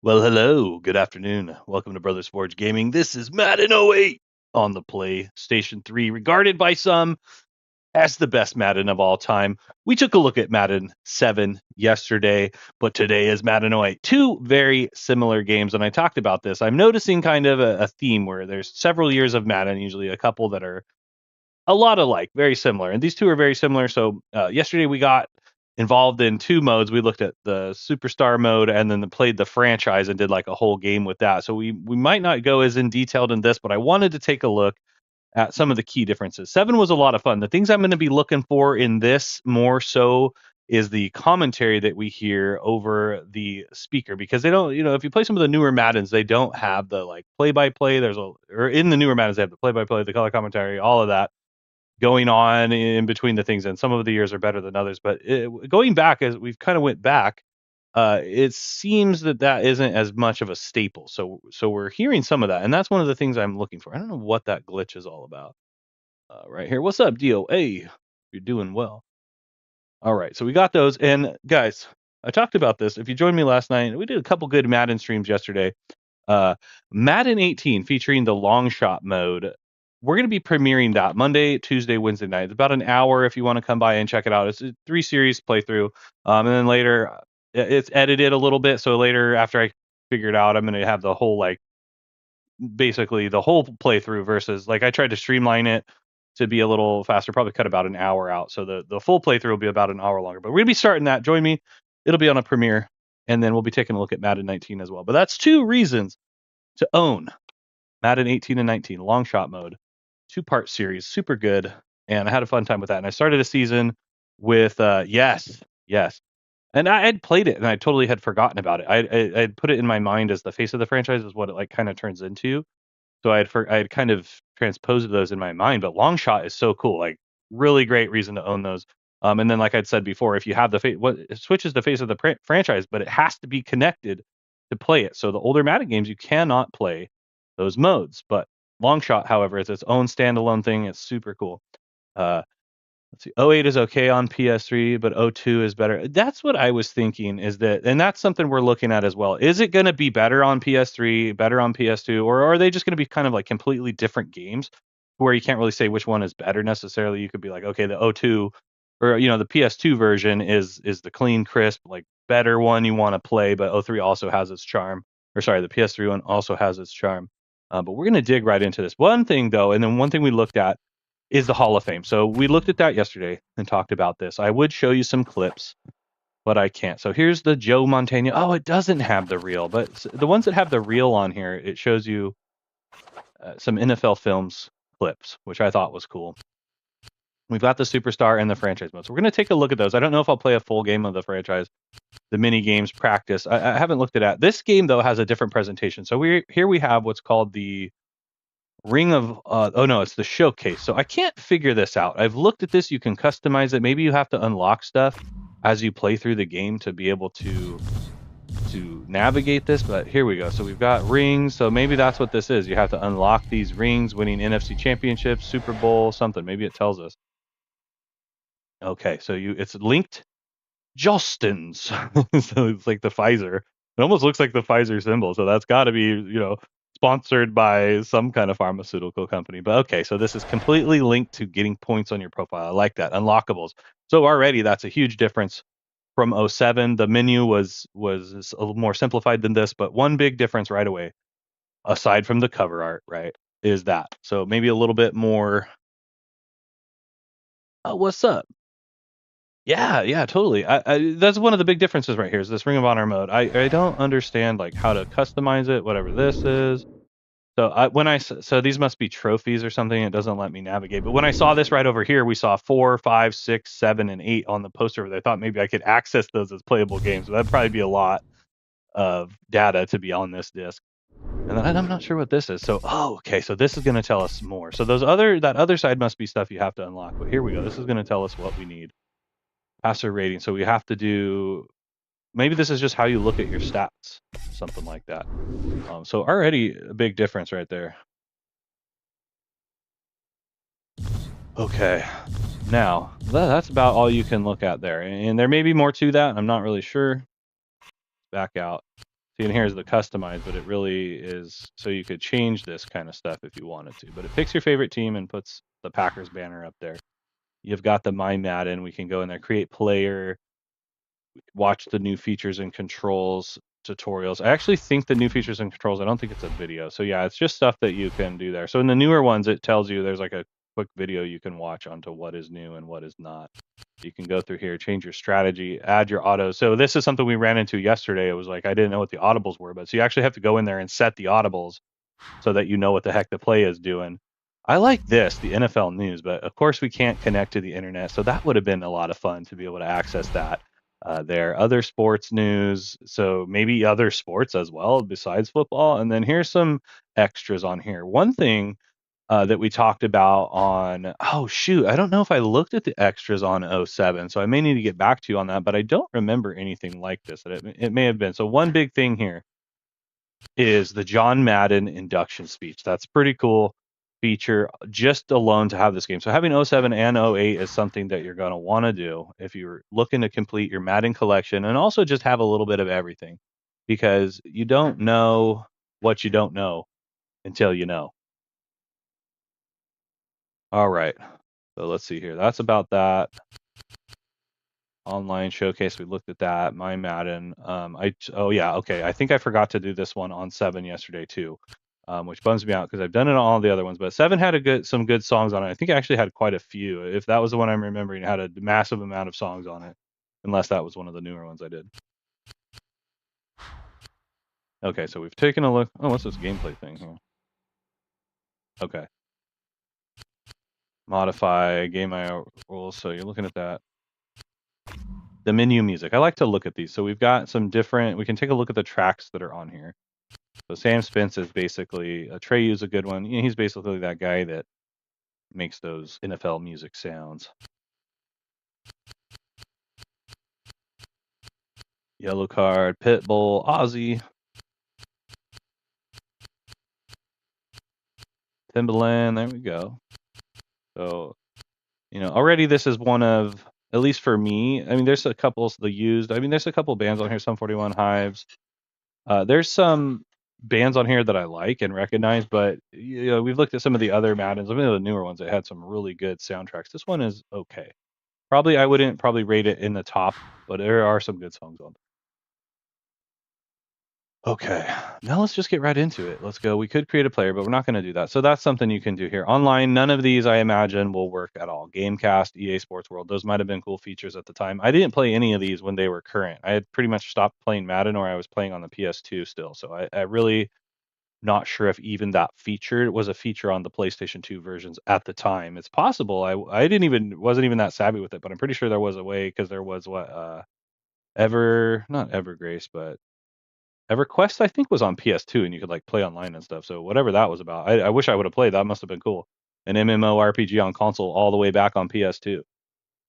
Well, hello. Good afternoon. Welcome to Brothers Forge Gaming. This is Madden 08 on the PlayStation 3, regarded by some as the best Madden of all time. We took a look at Madden 7 yesterday, but today is Madden 08. Two very similar games, and I talked about this. I'm noticing kind of a theme where there's several years of Madden, usually a couple that are a lot alike, very similar. And these two are very similar. So yesterday we got involved in two modes. We looked at the superstar mode and then played the franchise and did like a whole game with that. So we might not go as in detailed in this, but I wanted to take a look at some of the key differences. 7 was a lot of fun. The things I'm going to be looking for in this more so is the commentary that we hear over the speaker, because they don't, if you play some of the newer Maddens, they don't have the like play by play. Or in the newer Maddens, they have the play by play, the color commentary, all of that going on in between the things, and some of the years are better than others. But going back, as we've kind of went back, it seems that isn't as much of a staple. So we're hearing some of that, and that's one of the things I'm looking for. I don't know what that glitch is all about. Right here, what's up, DOA? You're doing well. All right, so we got those, and guys, I talked about this. If you joined me last night, we did a couple good Madden streams yesterday. Uh, Madden 18 featuring the long shot mode. We're going to be premiering that Monday, Tuesday, Wednesday night. It's about an hour if you want to come by and check it out. It's a 3 series playthrough. And then later, it's edited a little bit. So later, after I figure it out, I'm going to have the whole, like, basically the whole playthrough versus, like, I tried to streamline it to be a little faster, probably cut about an hour out. So the full playthrough will be about an hour longer. But we're going to be starting that. Join me. It'll be on a premiere. And then we'll be taking a look at Madden 19 as well. But that's two reasons to own Madden 18 and 19 long shot mode, 2-part series, super good, and I had a fun time with that. And I started a season with yes, and I had played it and I totally had forgotten about it. I had put it in my mind as the face of the franchise is what it like kind of turns into. So I had kind of transposed those in my mind. But long shot is so cool, like really great reason to own those. And then, like I'd said before, if you have the what it switches the face of the franchise, but it has to be connected to play it. So the older Madden games, you cannot play those modes. But long shot, however, is its own standalone thing. It's super cool. Uh, let's see, 08 is okay on PS3, but 02 is better. That's what I was thinking, is that, and that's something we're looking at as well. Is it going to be better on PS3, better on PS2, or are they just going to be kind of like completely different games where you can't really say which one is better necessarily? You could be like, okay, the 02 or the PS2 version is the clean, crisp, like better one you want to play, but 03 also has its charm. Or sorry, the PS3 one also has its charm. But we're going to dig right into this. One thing though, and then one thing we looked at is the Hall of Fame. So we looked at that yesterday and talked about this. I would show you some clips, but I can't. So here's the Joe Montana. Oh, it doesn't have the reel, but the ones that have the reel on here, it shows you some NFL films clips, which I thought was cool. We've got the superstar and the franchise mode. So we're going to take a look at those. I don't know if I'll play a full game of the franchise, the mini games practice. I haven't looked at that. This game though has a different presentation. So here we have what's called the Ring of oh no, it's the showcase. So I can't figure this out. I've looked at this. You can customize it. Maybe you have to unlock stuff as you play through the game to be able to navigate this, but here we go. So we've got rings. So maybe that's what this is. You have to unlock these rings, winning NFC championships, Super Bowl, something. Maybe it tells us. Okay, so it's linked Justins. So it's like the Pfizer. It almost looks like the Pfizer symbol. So that's got to be, sponsored by some kind of pharmaceutical company. But okay, so this is completely linked to getting points on your profile. I like that. Unlockables. So already that's a huge difference from 07. The menu was a little more simplified than this, but one big difference right away, aside from the cover art, right, is that. So maybe a little bit more. Oh, what's up? Yeah, totally. That's one of the big differences right here is this Ring of Honor mode. I don't understand like how to customize it, whatever this is. So these must be trophies or something. It doesn't let me navigate. But when I saw this right over here, we saw 4, 5, 6, 7, and 8 on the poster. I thought maybe I could access those as playable games. But that'd probably be a lot of data to be on this disc. And then I'm not sure what this is. So, okay. So this is going to tell us more. So that other side must be stuff you have to unlock. But here we go. This is going to tell us what we need. Passer rating. So we have to do. Maybe this is just how you look at your stats, something like that. So already a big difference right there. Okay, now that's about all you can look at there, and there may be more to that. I'm not really sure. Back out. See, and here's the customize, but it really is so you could change this kind of stuff if you wanted to. But it picks your favorite team and puts the Packers banner up there. You've got the My Madden. We can go in there, create player, watch the new features and controls tutorials. I actually think the new features and controls, I don't think it's a video. So yeah, it's just stuff that you can do there. So in the newer ones, it tells you there's like a quick video you can watch onto what is new and what is not. You can go through here, change your strategy, add your autos. So this is something we ran into yesterday. It was like I didn't know what the audibles were, but so you actually have to go in there and set the audibles so that you know what the heck the play is doing. I like this, the NFL news, but of course we can't connect to the internet, so that would have been a lot of fun to be able to access that. There, other sports news, so maybe other sports as well besides football. And then here's some extras on here. One thing that we talked about on, oh shoot, I don't know if I looked at the extras on '07, so I may need to get back to you on that, but I don't remember anything like this. It may have been. So one big thing here is the John Madden induction speech. That's pretty cool feature just alone to have this game. So having '07 and '08 is something that you're going to want to do if you're looking to complete your Madden collection and also just have a little bit of everything because you don't know what you don't know until you know. All right. So let's see here. That's about that. Online showcase. We looked at that. My Madden. Oh yeah, okay. I think I forgot to do this one on 7 yesterday too, which bums me out because I've done it on all the other ones. But 7 had some good songs on it. I think I actually had quite a few. If that was the one I'm remembering, it had a massive amount of songs on it, unless that was one of the newer ones I did. Okay, so we've taken a look. Oh, what's this gameplay thing here? Okay. Modify game IO rules. So you're looking at that. The menu music. I like to look at these. So we've got some different. We can take a look at the tracks that are on here. So Sam Spence is basically Treyu's a good one. He's basically that guy that makes those NFL music sounds. Yellow Card, Pitbull, Ozzy, Timbaland. There we go. So already this is one of, at least for me. I mean, there's a couple the used. I mean, there's a couple bands on here. Some 41 Hives. There's some bands on here that I like and recognize, but we've looked at some of the other Maddens, some of the newer ones that had some really good soundtracks. This one is okay. I wouldn't rate it in the top, but there are some good songs on. Okay, now let's just get right into it. Let's go. We could create a player, but we're not going to do that. So that's something you can do here. Online, none of these, I imagine, will work at all. Gamecast, EA Sports World, those might have been cool features at the time. I didn't play any of these when they were current. I had pretty much stopped playing Madden, or I was playing on the PS2 still. So I really not sure if even that feature was a feature on the PlayStation 2 versions at the time. It's possible. Wasn't even that savvy with it, but I'm pretty sure there was a way because there was not Evergrace, but EverQuest, I think, was on PS2 and you could like play online and stuff. So whatever that was about, I wish I would have played. That must have been cool. An MMORPG on console all the way back on PS2.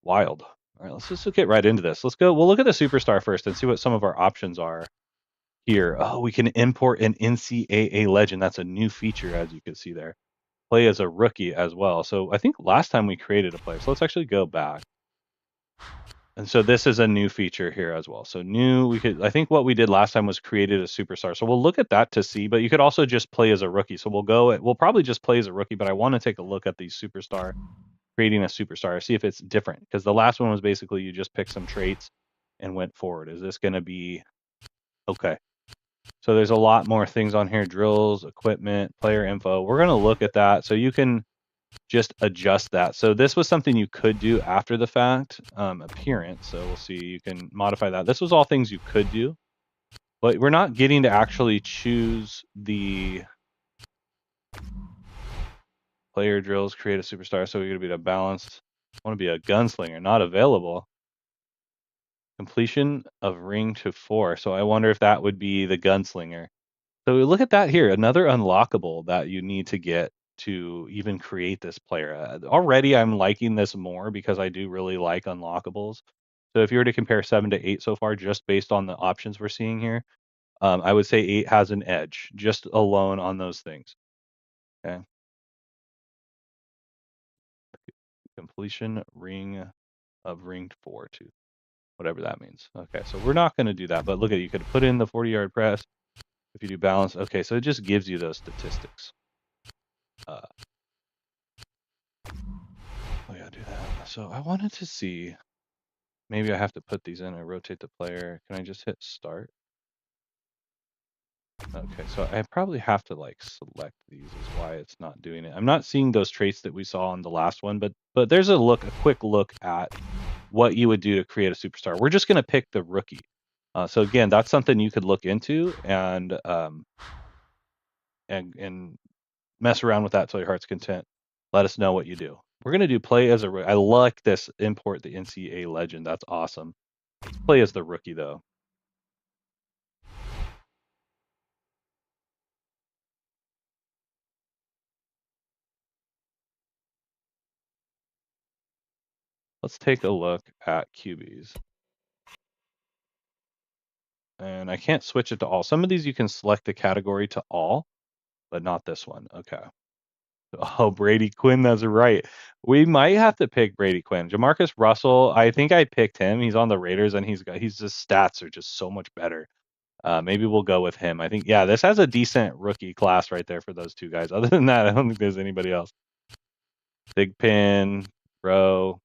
Wild. All right, let's just get right into this. Let's go. We'll look at the Superstar first and see what some of our options are here. Oh, we can import an NCAA legend. That's a new feature, as you can see there. Play as a rookie as well. So I think last time we created a player. So let's actually go back. And so this is a new feature here as well. So I think what we did last time was created a superstar. So we'll look at that to see, but you could also just play as a rookie. So we'll probably just play as a rookie, but I want to take a look at the superstar, creating a superstar, see if it's different. Because the last one was basically you just picked some traits and went forward. Is this going to be okay? So there's a lot more things on here, drills, equipment, player info. We're going to look at that. So you can just adjust that. So this was something you could do after the fact, appearance. So we'll see, you can modify that. This was all things you could do, but we're not getting to actually choose the player drills, create a superstar. So we're going to be a balanced, I want to be a gunslinger, not available. Completion of ring to 4. So I wonder if that would be the gunslinger. So look at that here, another unlockable that you need to get to even create this player. Already I'm liking this more because I do really like unlockables. So if you were to compare 7 to 8 so far, just based on the options we're seeing here, I would say 8 has an edge, just alone on those things. Okay. Completion ring of ring 4 to whatever that means. Okay, so we're not going to do that, but look at it. You could put in the 40-yard press. If you do balance, okay, so it just gives you those statistics. Oh yeah, do that. So I wanted to see, maybe I have to put these in and rotate the player. Can I just hit start? Okay, so I probably have to like select these is why it's not doing it. I'm not seeing those traits that we saw on the last one, but there's a quick look at what you would do to create a superstar. We're just gonna pick the rookie. So again, that's something you could look into and mess around with that till your heart's content. Let us know what you do. We're gonna do play as a rookie. I like this import the NCAA legend. That's awesome. Let's play as the rookie though. Let's take a look at QBs. And I can't switch it to all. Some of these you can select the category to all, but not this one. Okay. Oh, Brady Quinn, that's right. We might have to pick Brady Quinn. Jamarcus Russell, I think I picked him. He's on the Raiders and he's just stats are just so much better. Maybe we'll go with him. I think this has a decent rookie class right there for those two guys. Other than that, I don't think there's anybody else. Big Pin, Rowe.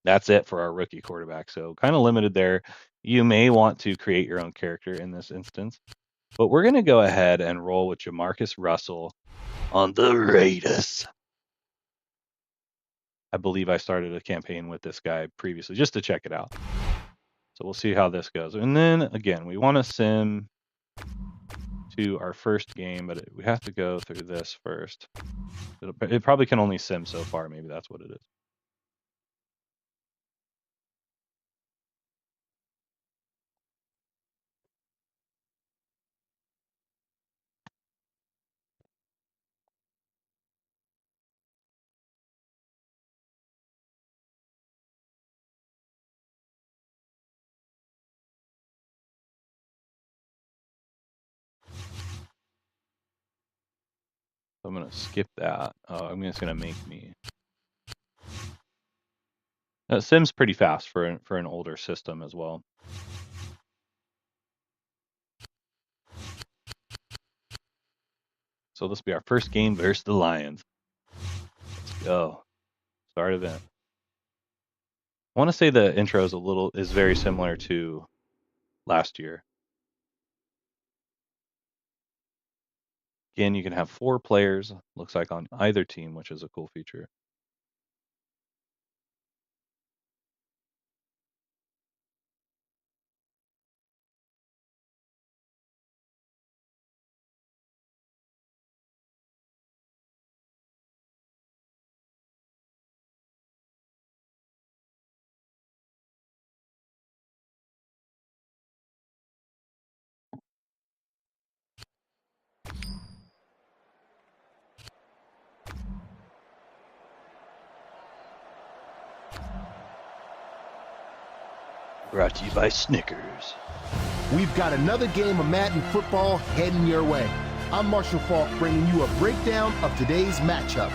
That's it for our rookie quarterback. So kind of limited there. You may want to create your own character in this instance. But we're going to go ahead and roll with Jamarcus Russell on the Raiders. I believe I started a campaign with this guy previously just to check it out. So we'll see how this goes. And then, again, we want to sim to our first game, but we have to go through this first. It probably can only sim so far. Maybe that's what it is. So I'm going to skip that. I'm just going to make me. Sim's pretty fast for an older system as well. So this will be our first game versus the Lions. Let's go. Start event. I want to say the intro is very similar to last year. Again, you can have 4 players, looks like on either team, which is a cool feature. Brought to you by Snickers. We've got another game of Madden football heading your way. I'm Marshall Falk bringing you a breakdown of today's matchup.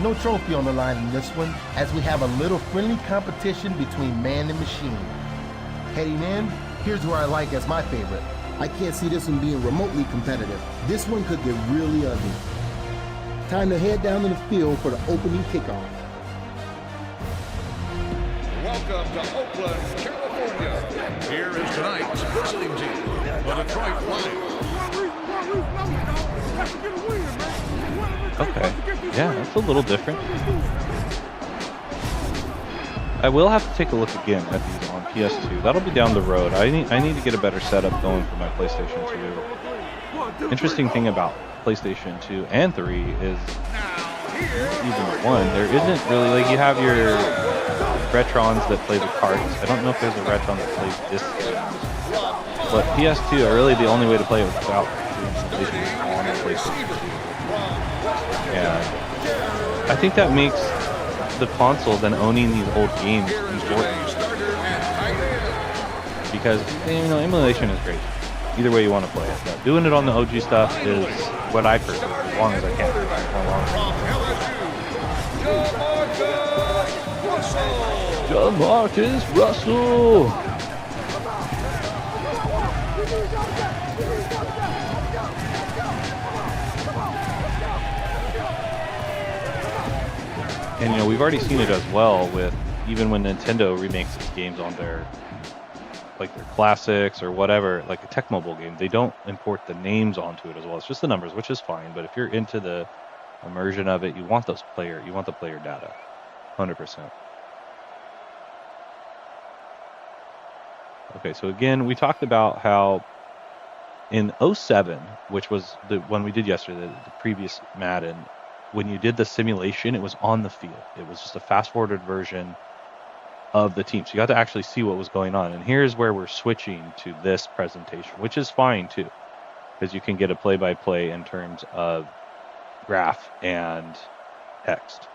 No trophy on the line in this one, as we have a little friendly competition between man and machine. Heading in, here's where I like as my favorite. I can't see this one being remotely competitive. This one could get really ugly. Time to head down to the field for the opening kickoff. Welcome to Oakland, California. Here is tonight's visiting team, the Detroit Lions. Okay. Yeah, that's a little different. I will have to take a look again at these on PS2. That'll be down the road. I need to get a better setup going for my PlayStation 2. Interesting thing about PlayStation 2 and 3 is even 1, there isn't really, like, you have your Retrons that play the carts. I don't know if there's a Retron that plays disc games. But PS2 are really the only way to play it without the installation on the PlayStation 2. And I think that makes the console then owning these old games important. Because, emulation is great. Either way you want to play it. But doing it on the OG stuff is what I prefer, as long as I can. Jamarcus Russell. And you know, we've already seen it as well with even when Nintendo remakes its games on their like their classics or whatever, like a Tech Mobile game, they don't import the names onto it as well. It's just the numbers, which is fine. But if you're into the immersion of it, you want the player data, 100%. Okay, so again, we talked about how in 07, which was the one we did yesterday, the previous Madden, when you did the simulation, it was on the field. It was just a fast-forwarded version of the team. So you got to actually see what was going on. And here's where we're switching to this presentation, which is fine too, because you can get a play-by-play in terms of graph and text.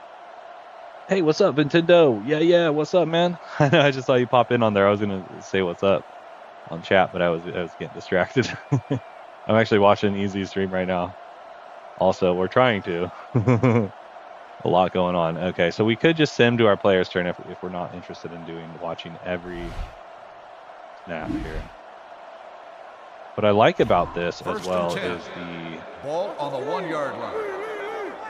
Hey, what's up, Nintendo? Yeah, what's up, man? I just saw you pop in on there. I was going to say what's up on chat, but I was getting distracted. I'm actually watching Easy's stream right now. Also, we're trying to. A lot going on. Okay, so we could just sim to our player's turn if we're not interested in watching every snap here. What I like about this as well is the ball on the 1 yard line.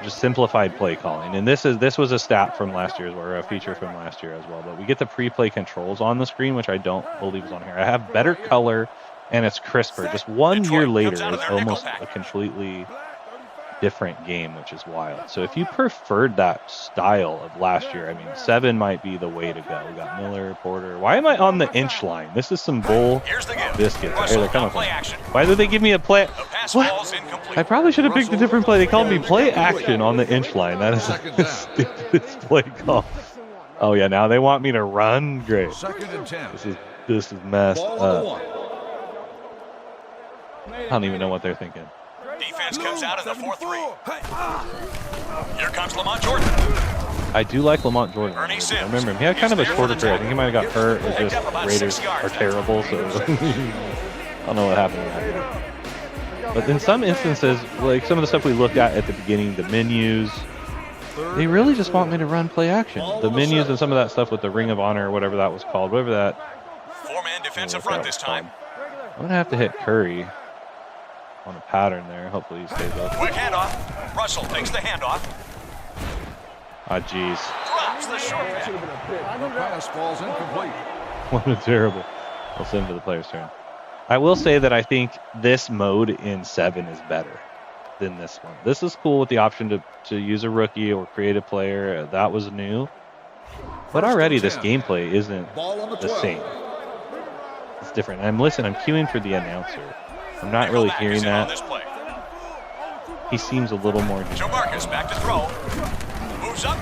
Just simplified play calling. And this was a stat from last year, or a feature from last year as well. But we get the pre-play controls on the screen, which I don't believe is on here. I have better color and it's crisper. Just 1 year later, it's almost a completely different game, which is wild. So if you preferred that style of last year, I mean, 7 might be the way to go. We got Miller, Porter. Why am I on the inch line? This is some bull biscuits. Hey, they're coming from. Why did they give me a play? What? I probably should have picked a different play. They called me play action on the inch line. That is the stupidest play call. Oh yeah, now they want me to run. Great. This is messed up. I don't even know what they're thinking. Defense comes out in the 4-3. Here comes Lamont Jordan. I do like Lamont Jordan. I remember him. He had kind of a shorter career. I think he might have got hurt. It's just Raiders are terrible, so I don't know what happened to that. But in some instances, like some of the stuff we looked at the beginning, the menus, they really just want me to run play action. The menus and some of that stuff with the Ring of Honor or whatever that was called, whatever that. 4-man defensive front this time. I'm going to have to hit Curry on a pattern there. Hopefully he stays up. Quick handoff. Russell takes the handoff. Ah, jeez. Drops the short pass. The pass falls incomplete. What a terrible. We'll send to the player's turn. I will say that I think this mode in 7 is better than this one. This is cool with the option to use a rookie or create a player. That was new. But already this gameplay isn't the same. It's different. I'm queuing for the announcer. I'm not really hearing that. He seems a little more. Joe Marcus back to throw. Moves up.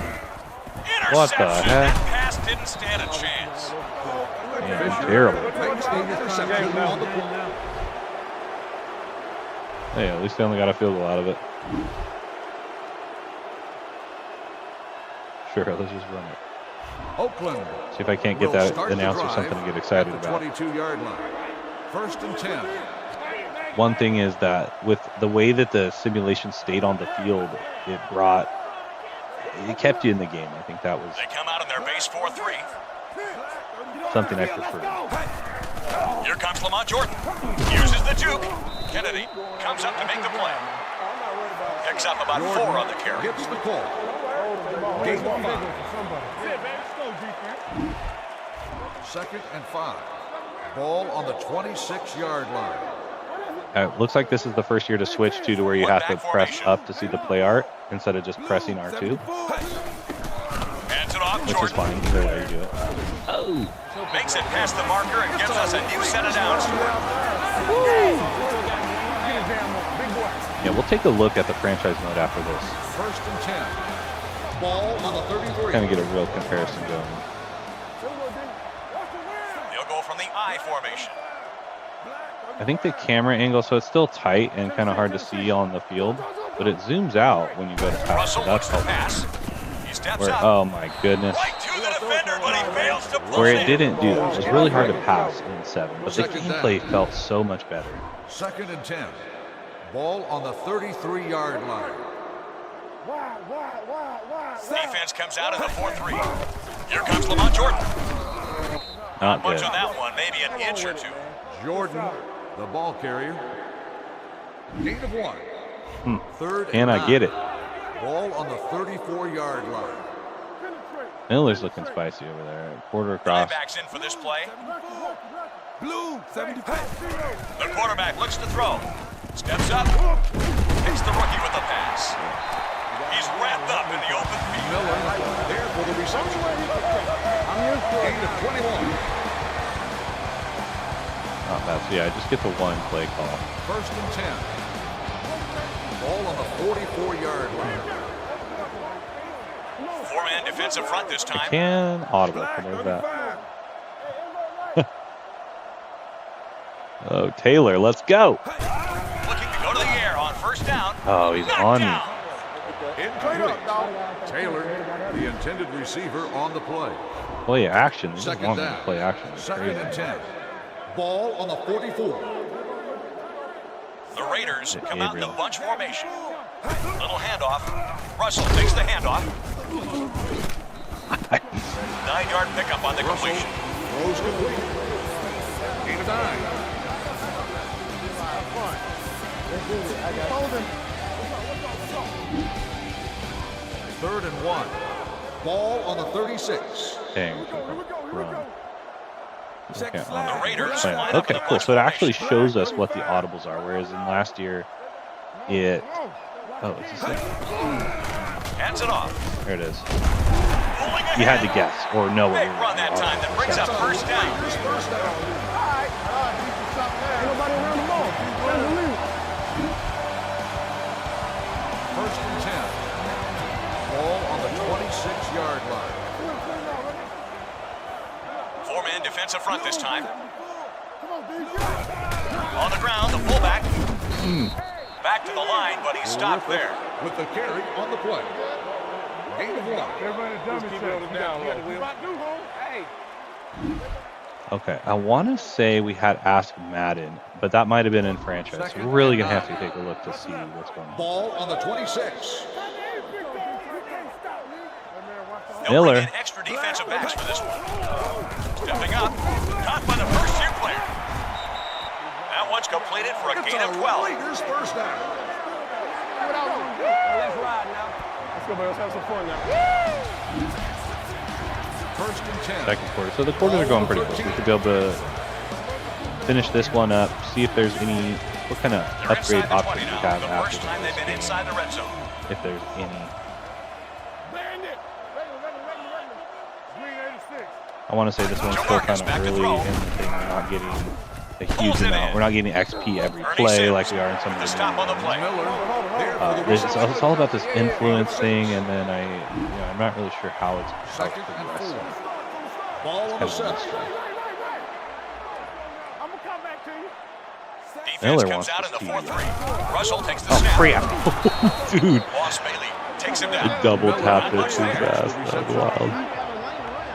What the heck? That pass didn't stand a chance. Man, terrible. Hey, at least they only got a field goal out of it. Sure, let's just run it. Oakland. See if I can't get that announcer something to get excited about. 22-yard line. 1st and 10. One thing is that with the way that the simulation stayed on the field, it kept you in the game. I think that was they come out in their base 4-3. Something I prefer. Here comes Lamont Jordan. Uses the juke. Kennedy comes up to make the play. Picks up about 4 on the carry. Gets the call. Gain of 5. 2nd and 5. Ball on the 26-yard line. Looks like this is the first year to switch to where you have to press up to see the play art instead of just pressing R2. Which is fine, either way you do it. Oh! Makes it past the marker and gives us a new set of downs. Yeah, we'll take a look at the franchise mode after this. 1st and 10. Ball on the 33. Kind of get a real comparison going. They'll go from the I formation. I think the camera angle, so it's still tight and kind of hard to see on the field, but it zooms out when you go to pass. So that's helpful. Oh my goodness. Where it didn't do that. It was really hard to pass in 7, but the gameplay felt so much better. 2nd and 10. Ball on the 33-yard line. Defense comes out in the 4-3. Here comes Lamont Jordan. Not much good. on that one, maybe an inch or two. Jordan the ball carrier. Gain of 1. Third Can and I get 9. it? Ball on the 34-yard line. Miller's looking spicy over there. Quarter across. Backs in for this play. Blue, 75. The quarterback looks to throw. Steps up. Hits the rookie with the pass. He's wrapped up in the open field. Miller there for the reception. Gain of 21. Not bad. So yeah, just get the one play call. First and 10. Ball on the 44-yard line. 4-man defensive front this time. Can audible. There's that. Oh, Taylor, let's go. Looking to go to the air on first down. Oh, he's Knocked on me. down. Incomplete. Taylor, the intended receiver on the play. Play action. They just Second want me to down. play action. It's Second crazy. and 10. Ball on the 44. The Raiders It's come out in the Gabriel. bunch formation. Little handoff. Russell takes the handoff. 9-yard pickup on the completion. Throws complete. Gain of 9. Third and 1. Ball on the 36. Dang. Run. Okay, The Raiders plan. line up in Okay, the cool. bunch So it actually formation. shows us what the audibles are, whereas in last year, it. Oh, it's the same. Hands it off. There it is. Pulling You had ahead. to guess or know what Big you were run that doing. time that brings up first down. Raiders first down. First and 10. Ball on the 26-yard line. 4-man defensive front this time. On the ground, the fullback. Back to the line, but he's stopped there. With the carry on the play. Gain of 1. Okay, I want to say we had Ask Madden, but that might have been in franchise. So we're really gonna have to take a look to see what's going on. Ball on the 26. They'll Miller. bring in extra defensive backs for this one. Stepping up, caught by the first year player. That one's completed for a It's gain of a 12. Raiders first down. Let's go, boys. Have some fun now. First and 10. Second quarter. So the quarters are going pretty close. We should be able to finish this one up, see if there's any, what kind of They're upgrade inside the 20 options we now. have The after first time they've this been game, inside the red zone. if there's any. I want to say this one's still kind of early in the thing. We're not getting a huge amount. We're not getting XP every play like we are in some of The the stop on the play. Miller there for the it's all about this influence thing, and then I'm not really sure how it's second and progressed. 4. Ball on the Kind of a 7. mystery. Defense Miller comes wants out this in the team. 4-3. Russell takes the Oh snap. crap, dude! Boss Bailey takes him He down. double tapped it too fast. That was wild.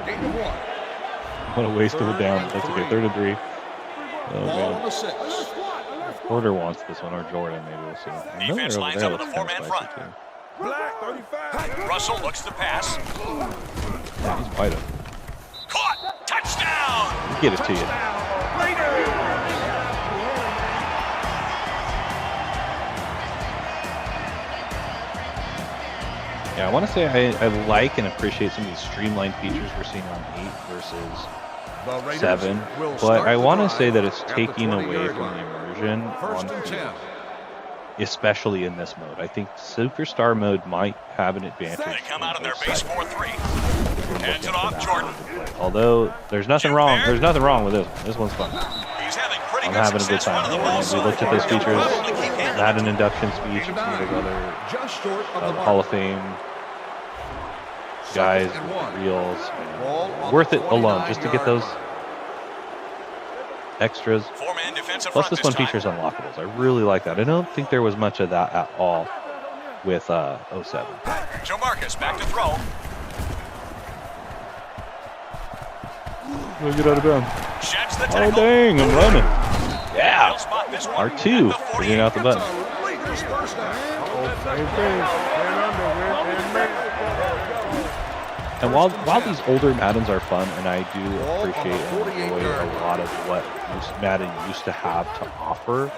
Gain of 1. What a waste of a down. That's okay. 3rd and 3. Oh Ball on man. the 6. Porter wants this one, or Jordan, maybe we'll see. Defense Miller over lines there up in looks the kinda 4-man spicy, front. too. Russell looks to pass. Yeah, he's wide open. Caught. Touchdown. Get it to you. Yeah, I want to say I like and appreciate some of these streamlined features we're seeing on 8 versus The Raiders 7, will but start I the want to drive say that it's at the taking away 20-yard from line. the immersion First on and 10. field, especially in this mode. I think Superstar mode might have an advantage. They come out in their both base sides. 4-3. Looking Hands it for off, that Jordan. play. Although there's nothing wrong. There's nothing wrong with this one. This one's fun. He's having pretty I'm good having a good success time. running the ball. We looked at those features. Not an induction speech. Gain And of some of 9. those other Just short of the Hall mark. of Fame guys Second and with 1. the reels. Ball on Worth the it alone just to get 29-yard those extras. 4-man defensive Plus, front this one time. features unlockables. I really like that. I don't think there was much of that at all with 07. Joe Marcus back to throw. We'll get out of bounds. Sheds the Oh, tackle. dang, I'm running. He'll Yeah. spot this one R2, at the figuring 48. out the It's button. a Raiders first down. And while these older Maddens are fun, and I do appreciate and enjoy a lot of what Madden used to have to offer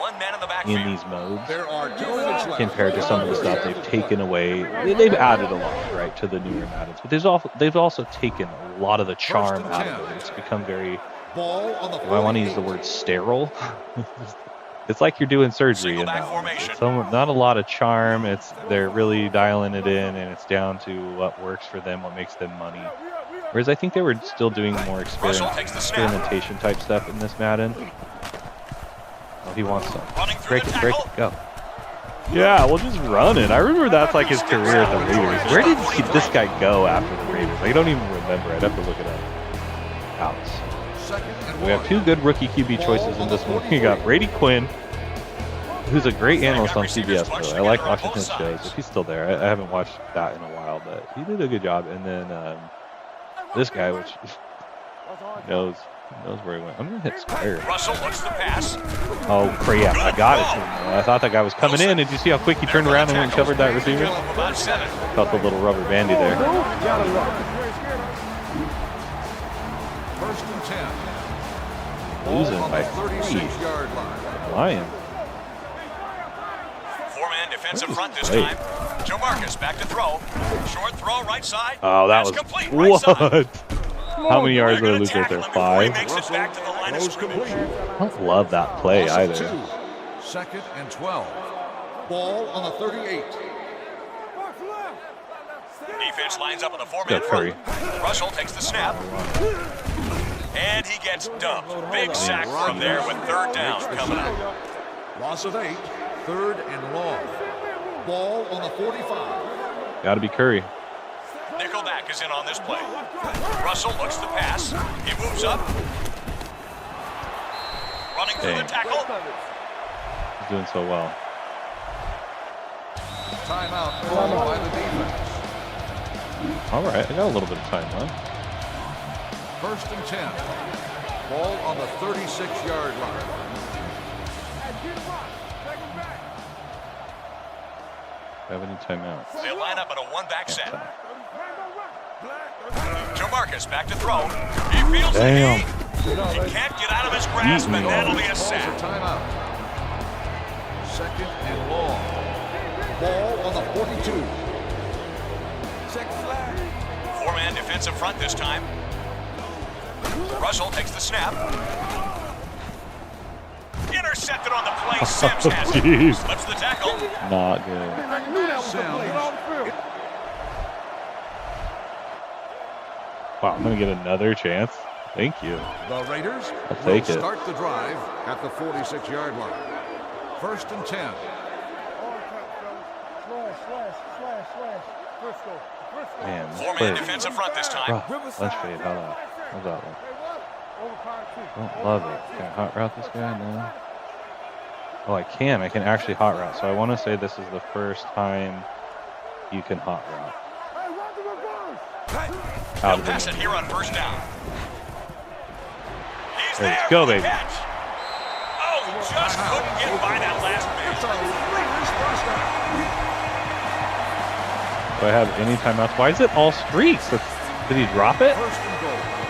in these modes, There are 2 minutes left. compared to some of the stuff they've taken away, they've added a lot, right, to the newer Maddens. But they've also taken a lot of the charm out of it. It's become very, Ball on the I want to use the word sterile. It's like you're doing surgery in that one. It's not a lot of charm. They're really dialing it in, and it's down to what works for them, what makes them money. Whereas I think they were still doing more experimentation type stuff in this Madden. Oh, he wants some. Break it, go. Yeah, we'll just run it. I remember that's like his career at the Raiders. Where did this guy go after the Raiders? I don't even remember. I'd have to look it up. Outs. We have 2 good rookie QB choices in this one. We got Brady Quinn, who's a great analyst on CBS, though. I like watching his shows. If he's still there, I haven't watched that in a while, but he did a good job. And then this guy, which knows where he went. I'm gonna hit square. Russell looks the pass. Oh crap! I got it. I thought that guy was coming in. Did you see how quick he turned around and went and covered that receiver? Felt the little rubber bandy there. First and 10. Losing by 3. Lions. 4-man defensive front this time. Joe Marcus back to throw. Short throw right side. Oh, that was complete. what? How many yards did I lose right there? 5. I don't love that play either. 2nd and 12. Ball on the 38. Defense lines up on the 4-man front. Russell takes the snap. And he gets dumped. Big sack from there with 3rd down coming up. Loss of 8. 3rd and long. Ball on the 45. Got to be Curry. Nickelback is in on this play. Russell looks the pass. He moves up. Running through the tackle. He's doing so well. Timeout called by the defense. All right, I got a little bit of time left. 1st and 10. Ball on the 36-yard line. Have any timeouts? They line up in a 1-back set. Joe Marcus back to throw. He feels the heat. He can't get out of his grasp, and that'll be a sack. Timeout. 2nd and long. Ball on the 42. 4-man defensive front this time. Russell takes the snap. Intercepted on the play. Sims has it. Slips the tackle. Not good. Wow, I'm going to get another chance. Thank you. The Raiders I'll take it. Start the drive at the 46-yard line. 1st and 10. Man, 4-man defensive front this time. Lunch fade, how's that one? Don't love it. Can I hot route this guy? No. Oh, I can actually hot route. So I want to say this is the first time you can hot route. They'll pass it here on 1st down. He's there. Let's go, baby. Catch. Oh, just couldn't get by that last man. Do I have any timeouts? Why is it all streaks? Did he drop it?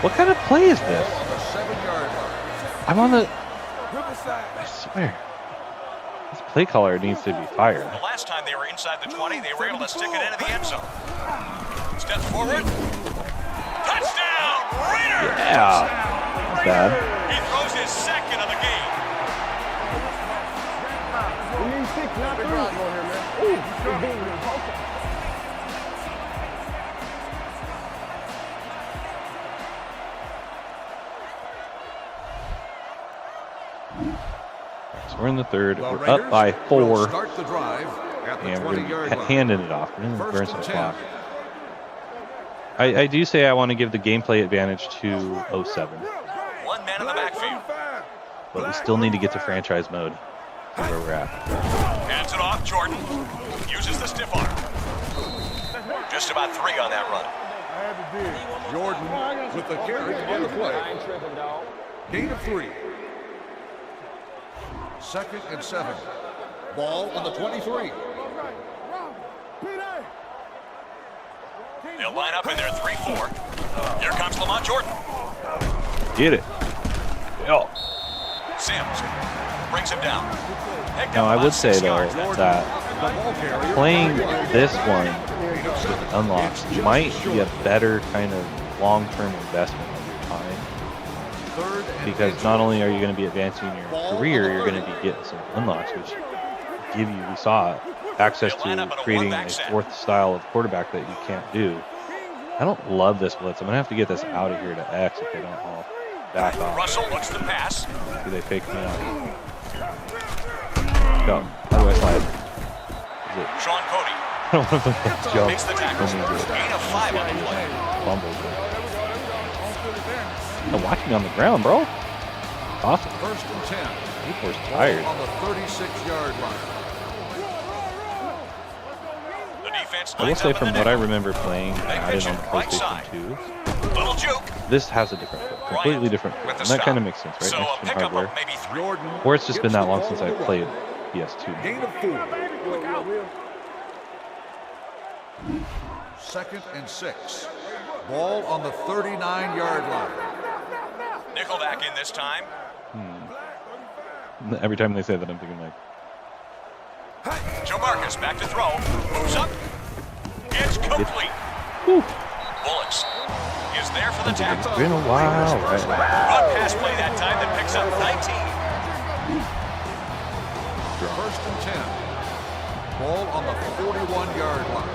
What kind of play is this? I'm on the... I swear. This play caller needs to be fired. The last time they were inside the 20, they were able to stick it into the end zone. Steps forward. Touchdown, Raiders! Yeah. Not bad. He throws his 2nd of the game. So we're in the 3rd. We're up by 4. Start the drive at the And we're 20-yard line. handing it off. We're going to burn some 1st and clock. I do say I want to give the gameplay advantage to 07. 1 man in the backfield. But we still need to get to franchise mode. Where we're at. Hands it off, Jordan. Uses the stiff arm. Just about 3 on that run. Jordan with the carry on the play. Gain of 3. 2nd and 7. Ball on the 23. He'll line up in there 3-4. Here comes Lamont Jordan. Get it. Yo. Sims brings him down. Now, I would say, though, that playing this one with unlocks might be a better kind of long-term investment of your time. Because not only are you going to be advancing your career, you're going to be getting some unlocks, which give you, we saw it, access to creating a fourth style of quarterback that you can't do. I don't love this blitz. I'm going to have to get this out of here to X if they don't all back off. Russell looks to pass. Do they fake me out? Go. How do I slide? Is it? Sean Cody. I don't want to jump. Makes the tackle. Gain of 5 on the play. Fumbled. Watch me on the ground, bro. Awesome. First and 10. People's tired. On the 36-yard line. The defense I will lines say up in from the what I nickel. remember playing Madden on the Right PlayStation side. 2, Little juke. this has a different feel. Completely different feel. With the And that stop. kind of makes sense, right? So a Next gen pickup hardware. of maybe 3. Jordan. Or it's just been gets that the long ball since I forward. played PS2. Gain of 4. Second and 6. Ball on the 39-yard line. Nickelback in this time. Every time they say that, I'm thinking like, Joe Marcus back to throw. Moves up. It's complete. Bullets is there for the it's tackle. been a while, right? Run pass play that time that picks up 19. First and 10. Ball on the 41-yard line.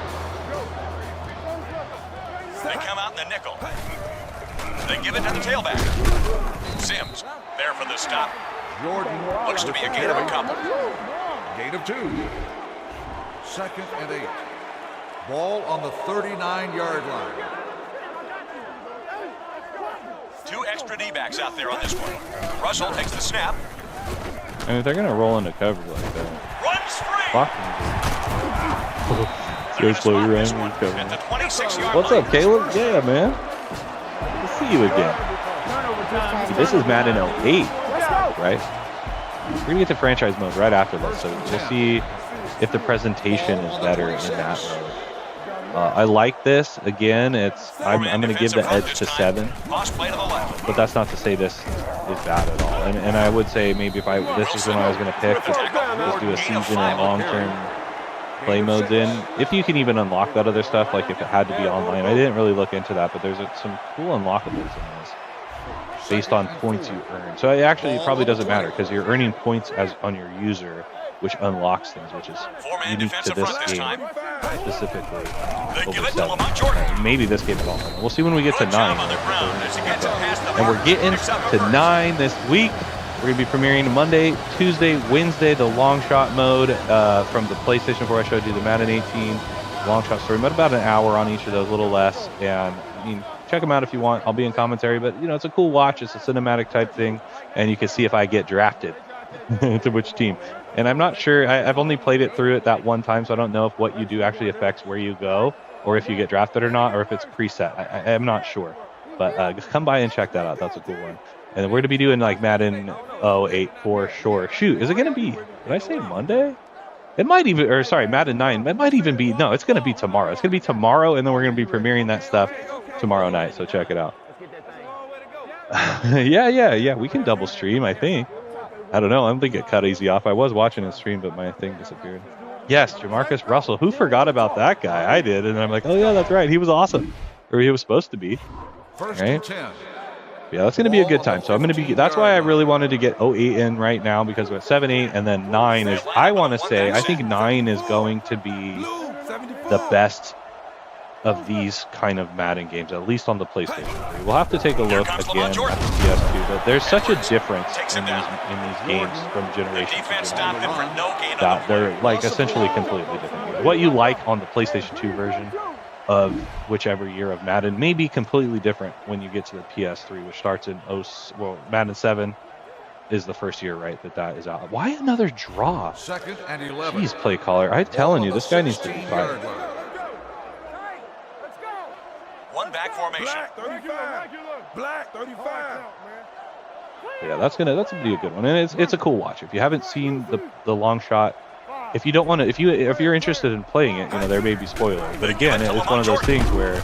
They come out in the nickel. They give it to the tailback. Sims there for the stop. Jordan Looks to be a gain of a couple. Gain of 2. Second and 8. Ball on the 39-yard line. 2 extra D-backs out there on this one. Russell takes the snap. And if they're going to roll into coverage like that, Runs free. fuck them. Go slow your This end. one at the 26-yard What's line. up, Caleb? Yeah, man. Good to see you again. This is Madden 08, right? We're going to get to franchise mode right after this, so we'll see if the presentation is better in that mode. I like this. Again, I'm going to give the edge to 7, Cross play to the left. but that's not to say this is bad at all. And I would say maybe if this is when I was going to pick, just do a season and long-term play modes in. If you can even unlock that other stuff, like if it had to be online. I didn't really look into that, but there's some cool unlockables in this based on points you earn. So it probably doesn't matter because you're earning points on your user, which unlocks things, which is Four-man unique to defensive this front this game time. specifically. They give Over it to 7. Lamont Jordan. Maybe this game is all. We'll see when we get to Good 9. job on the ground as he gets it past the And we're mark. getting Picks up to first. 9 this week. We're going to be premiering Monday, Tuesday, Wednesday, the long shot mode from the PlayStation 4. I showed you the Madden 18 long shot story mode, about an hour on each of those, a little less. And I mean, check them out if you want. I'll be in commentary, but it's a cool watch. It's a cinematic type thing, and you can see if I get drafted to which team. And I'm not sure. I've only played it through it that one time, so I don't know if what you do actually affects where you go, or if you get drafted or not, or if it's preset. I'm not sure. But come by and check that out. That's a cool one. And we're going to be doing like Madden 08 for sure. Shoot, is it going to be, did I say Monday? It might even, or sorry, Madden 9. It might even be, no, it's going to be tomorrow. It's going to be tomorrow, and then we're going to be premiering that stuff tomorrow night. So check it out. Yeah. We can double stream, I think. I don't know. I don't think it cut easy off. I was watching his stream, but my thing disappeared. Yes, Jamarcus Russell. Who forgot about that guy? I did. And I'm like, oh, yeah, that's right. He was awesome. Or he was supposed to be. First Right? and 10. Yeah, that's going to be a good time. So I'm going to be, that's why I really wanted to get 08 in right now, because we're at 7, 8, and then 9 is, I want to say, I think 9 is going to be the best of these kind of Madden games, at least on the PlayStation 3. We'll have to take a look again at the PS2, but there's such a difference in these games from generation to Defense stopped it for generation no gain on that the play. they're like essentially completely different. What you like on the PlayStation 2 version of whichever year of Madden may be completely different when you get to the PS3, which starts in Madden 7 is the first year, right, that is out. Why another draw? Second and 11. Jeez, play caller. I'm telling you, this guy needs to be fired. One back formation. Black 35. Black 35. Yeah, that's gonna be a good one, and it's a cool watch. If you haven't seen the long shot, if you don't want to, if you're interested in playing it, there may be spoilers. But again, it's one of those things where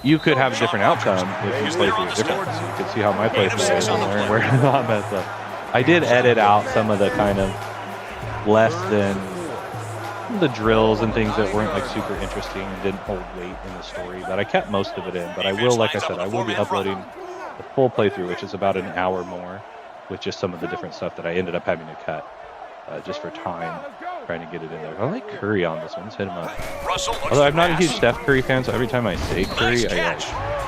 you could have a different outcome if you play through it different. So you could see how my playthrough is and where it's not messed up. I did edit out some of the kind of less than the drills and things that weren't like super interesting and didn't hold weight in the story, but I kept most of it in. But I will, like I said, I will be uploading the full playthrough, which is about an hour more, with just some of the different stuff that I ended up having to cut just for time, trying to get it in there. I like Curry on this one. Let's hit him up. Although I'm not a huge Steph Curry fan, so every time I say Curry, I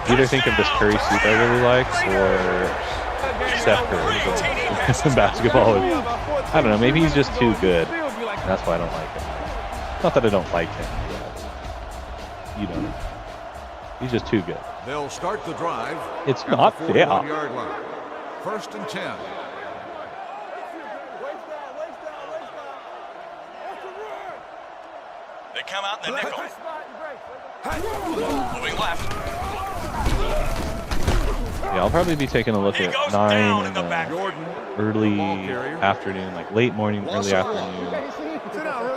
either think of this Curry suit I really like or Steph Curry. Some basketball. I don't know. Maybe he's just too good. And that's why I don't like him. Not that I don't like him, but you know, he's just too good. They'll start the drive. It's not fair. 41-yard line. 1st and 10. They come out in the nickel. Moving left. Yeah, I'll probably be taking a look at 9 in the early afternoon, like late morning, early afternoon.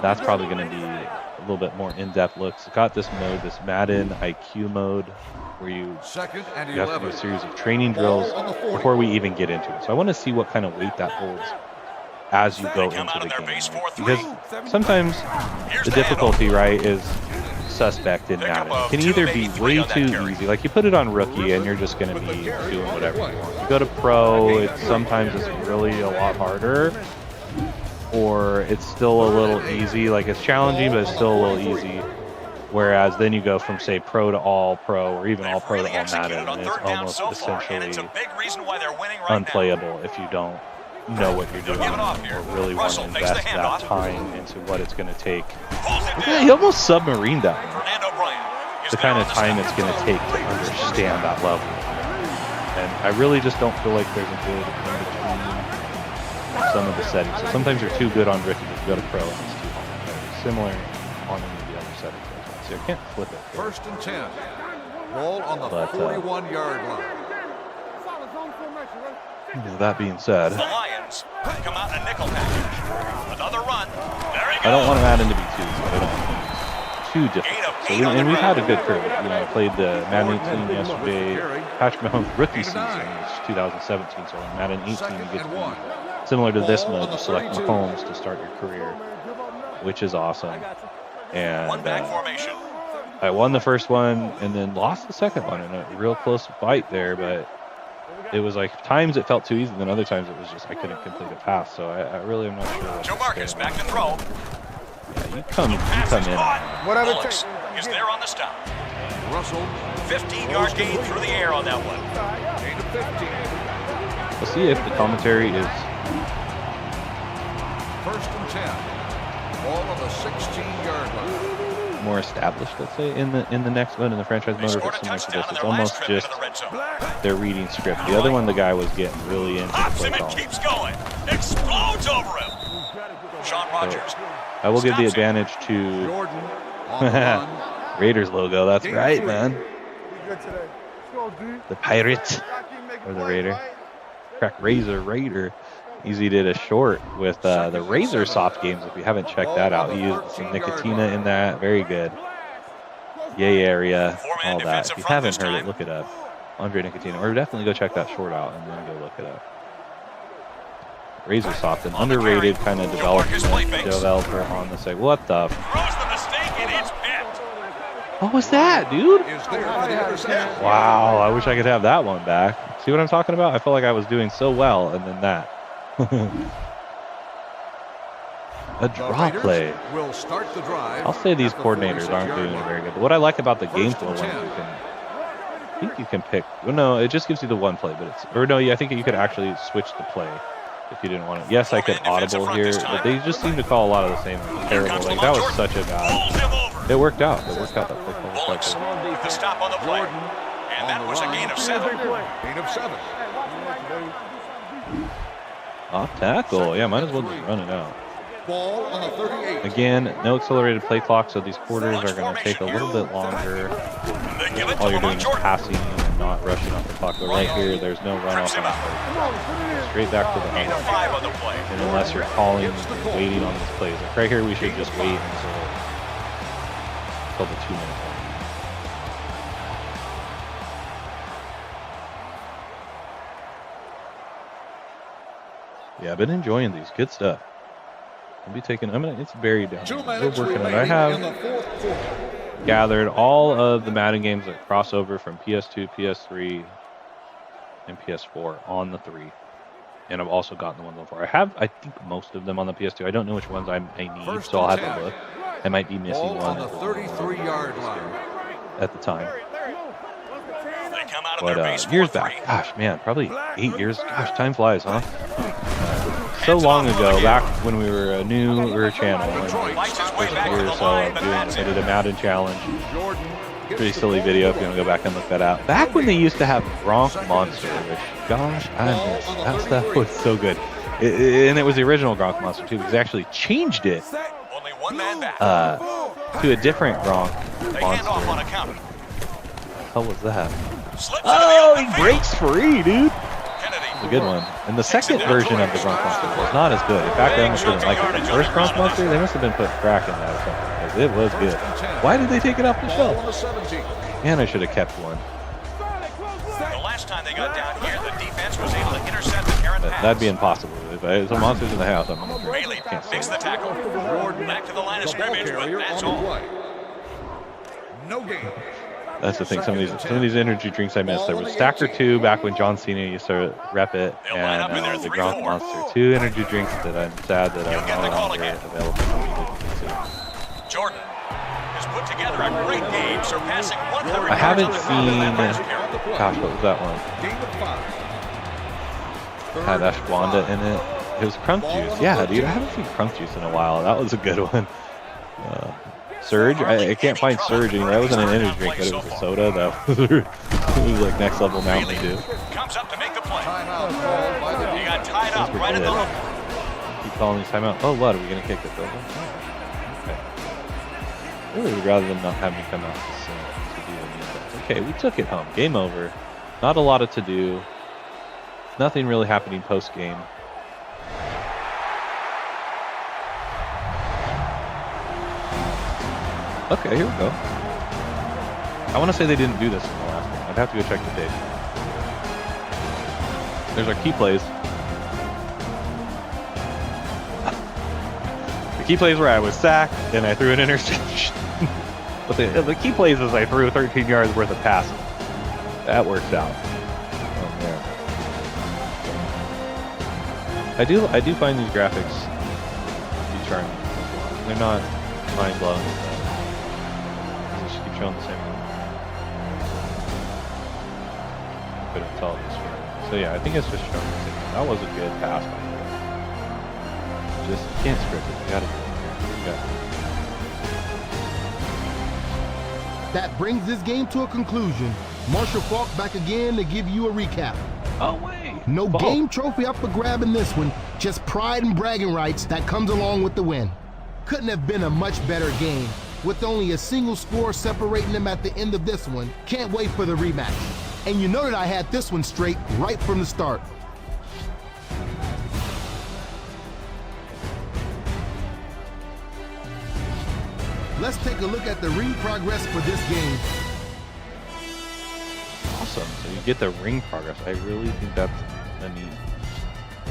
That's probably going to be a little bit more in-depth looks. Got this mode, this Madden IQ mode, where you have to do a series of training drills before we even get into it. So I want to see what kind of weight that holds as you go into the game. Because sometimes the difficulty, right, is suspect in Madden. It can either be way too easy, like you put it on rookie and you're just going to be doing whatever you want. You go to pro, sometimes it's really a lot harder, or it's still a little easy, like it's challenging, but it's still a little easy. Whereas then you go from, say, pro to all pro, or even all pro to all Madden, and it's almost essentially unplayable if you don't know what you're doing or really want to invest that time into what it's going to take. Yeah, he almost submarined that one. The kind of time it's going to take to understand that level. And I really just don't feel like there's a good in between some of the settings. So sometimes you're too good on rookie, you go to pro and it's too hard. Similar on any of the other settings. So you can't flip it. 1st and 10. Ball on the 41-yard line. That being said, The Lions come out in a nickel package. Another run. There he goes. I don't want Madden to be too difficult. So we've had a good curve. You know, I played the Madden 18 yesterday. Patrick Mahomes' rookie season was 2017. So in Madden 18, you get to be similar to this mode. You select Mahomes to start your career, which is awesome. And I won the first one and then lost the second one in a real close fight there, but it was like times it felt too easy, and then other times it was just I couldn't complete a pass. So I really am not sure. Joe Marcus back to throw. Yeah, you come in. Whatever it takes. Is there on the stop. Russell. 15-yard gain through the air on that one. Gain of 15. We'll see if the commentary is 1st and 10. Ball on the 16-yard line. more established, let's say, in the next one, in the franchise mode, or if it's similar to this. It's almost just they're reading script. The other one, the guy was getting really into the play call. Keeps going. Explodes over him. Sean Rogers. I will give the advantage to Raiders logo. That's right, man. The Pirate or the Raider. Crack Raider. Easy did a short with the Razor soft games. If you haven't checked that out, he used some Nicotina in that. Very good. Yay area, all that. If you haven't heard it, look it up. Andre Nicotina. Or definitely go check that short out and then go look it up. Razor soft, an underrated kind of developer on the site. What the? What was that, dude? Wow, I wish I could have that one back. See what I'm talking about? I felt like I was doing so well, and then that. A draw play. I'll say these coordinators aren't doing it very good. But what I like about the game flow one, I think you can pick. Well, no, it just gives you the one play, but it's, or no, yeah, I think you could actually switch the play if you didn't want it. Yes, I could audible here, but they just seem to call a lot of the same. Terrible. Like that was such a bad. It worked out. It worked out. That play call was quite good. The stop on the play, and that was a gain of 7. Gain of 7. Off tackle. Yeah, might as well just run it out. Ball on the 38. Again, no accelerated play clock, so these quarters are going to take a little bit longer. All you're doing is passing and not rushing off the clock. But right here, there's no run off on the play. Straight back to the Gain of 5 on the play. And unless you're calling and waiting on these plays. Like right here, we should just wait until the 2-minute mark. Yeah, I've been enjoying these. Good stuff. It's buried down. 2 We're minutes working on it. remaining I in have the fourth quarter. gathered all of the Madden games that cross over from PS2, PS3, and PS4 on the 3. And I've also gotten the ones on 4. I think, most of them on the PS2. I don't know which ones I need, First so I'll and have 10. to look. I might be missing Ball on one the 33-yard line. at the time. They come out of But their base years 4-3. back, gosh, man, probably 8 years. Gosh, time flies, huh? So Hands it long off ago, again. back when we were a newer channel. And Fights his way first back to year the or so, line, but that's I did a it. Madden challenge. Jordan gets Pretty the silly ball. video if you want to go back and look that out. Back when they used to have Gronk Monster, which, gosh, I miss. That stuff was so good. And it was the original Gronk Monster, too, because they actually changed it Only one man back. to a different Gronk They hand off on Monster. a counter. How was that? Slips Oh, into the he open breaks free, dude. field. Kennedy. It's a good one. And the second version of the Gronk Monster was not as good. In fact, I almost didn't like it. The first Gronk Monster, they must have been putting crack in that or something, because it was good. Why did they take it off the Ball on shelf? the 17. Man, I should have kept one. The last time they got down here, the defense was able to intercept an errant pass. That'd be impossible. If there's monsters in the house, I'm gonna Bailey can't makes say the tackle. Back to the line of The ball scrimmage, but carrier that's on the all. play. No gain. That's the thing. Some of these energy drinks I miss. There was Stacker 2 back when John Cena used to rep it, They'll line up in their and the 3-4. Gronk Monster. 2 energy drinks that I'm sad that You'll are get no the call longer again. available for me to consume. Jordan has put together a great game, surpassing 100 I haven't yards on the seen. ground last year. Gosh, what was that one? Gain of 5. Had ashwagandha in it. It was Crunk Juice. Yeah, dude, I haven't seen Crunk Juice in a while. That was a good one. Surge. I can't find Surge anymore. That wasn't an energy drink, but it was a soda. That was, it was like next level Mountain Dew. Comes up to make the play. Timeout called by the He got tied up right at the line. Keep calling these timeout. Oh, what? Are we going to kick this over? Okay. I really would rather them not have me come out to do any of that. Okay, we took it home. Game over. Not a lot of to do. Nothing really happening post game. Okay, here we go. I want to say they didn't do this in the last game. I'd have to go check the tape. There's our key plays. The key plays where I was sacked and I threw an interception. But the key plays is I threw 13 yards worth of passes. That works out. Oh, man. I do find these graphics to be charming. They're not mind blowing. Just keep showing the same one. Couldn't tell this one. So yeah, I think it's just showing the same one. That was a good pass. Just can't script it. You gotta do it. You gotta do it. That brings this game to a conclusion. Marshall Falk back again to give you a recap. Oh wait. No Falk. game trophy up for grab in this one, just pride and bragging rights that comes along with the win. Couldn't have been a much better game. With only a single score separating them at the end of this one, can't wait for the rematch. And you know that I had this one straight right from the start. Let's take a look at the ring progress for this game. Awesome. So you get the ring progress. I really think that's a neat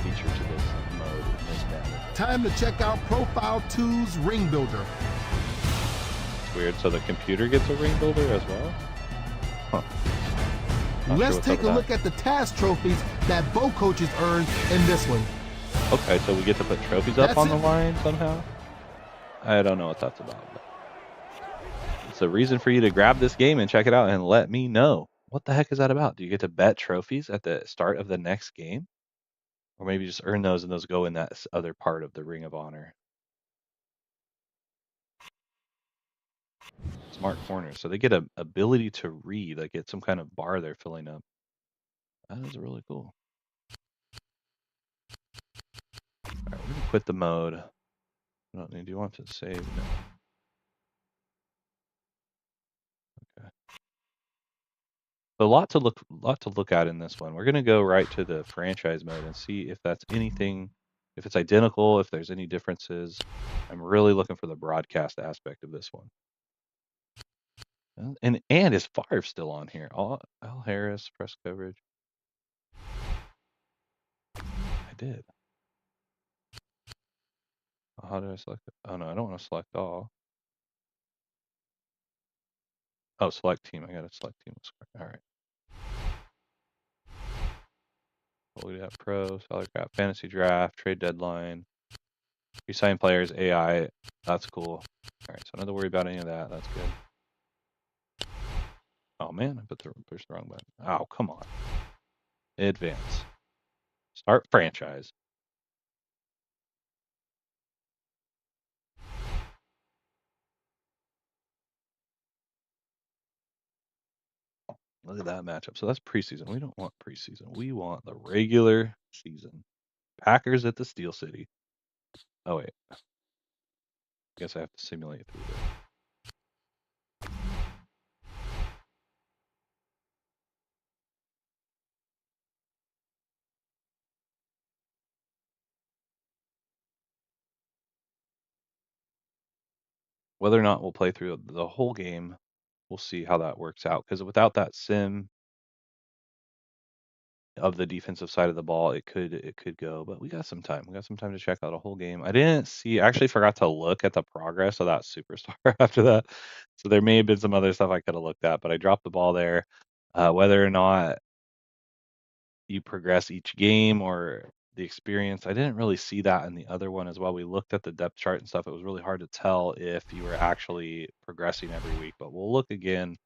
feature to this mode in this map. Time to check out Profile 2's Ring Builder. It's weird. So the computer gets a ring builder as well? Huh. Not Let's sure what's take up a with look at the task trophies that both coaches earned in this one. that. Okay, so we get to put trophies up That's on it. the line somehow? I don't know what that's about. But it's a reason for you to grab this game and check it out and let me know. What the heck is that about? Do you get to bet trophies at the start of the next game? Or maybe just earn those and those go in that other part of the Ring of Honor. Smart corner. So they get a ability to read, like it's some kind of bar they're filling up. That is really cool. All right, we're gonna quit the mode. I don't need. Do you want to save? No. Okay. So a lot to look at in this one. We're gonna go right to the franchise mode and see if that's anything, if it's identical, if there's any differences. I'm really looking for the broadcast aspect of this one. And is Favre still on here? Al Harris press coverage. I did. How did I select it? Oh, no, I don't want to select all. Oh, select team. I got to select team. All right. What we got? Pro, salary cap, fantasy draft, trade deadline, resign players, AI. That's cool. All right, so not to worry about any of that. That's good. Oh, man, I pushed the wrong button. Oh, come on. Advance. Start franchise. Look at that matchup. So that's preseason. We don't want preseason. We want the regular season. Packers at the Steel City. Oh, wait. I guess I have to simulate through there. Whether or not we'll play through the whole game, we'll see how that works out. Because without that sim of the defensive side of the ball, it could go. But we got some time. We got some time to check out a whole game. I actually forgot to look at the progress of that superstar after that. So there may have been some other stuff I could have looked at, but I dropped the ball there. Whether or not you progress each game or the experience, I didn't really see that in the other one as well. We looked at the depth chart and stuff. It was really hard to tell if you were actually progressing every week, but we'll look again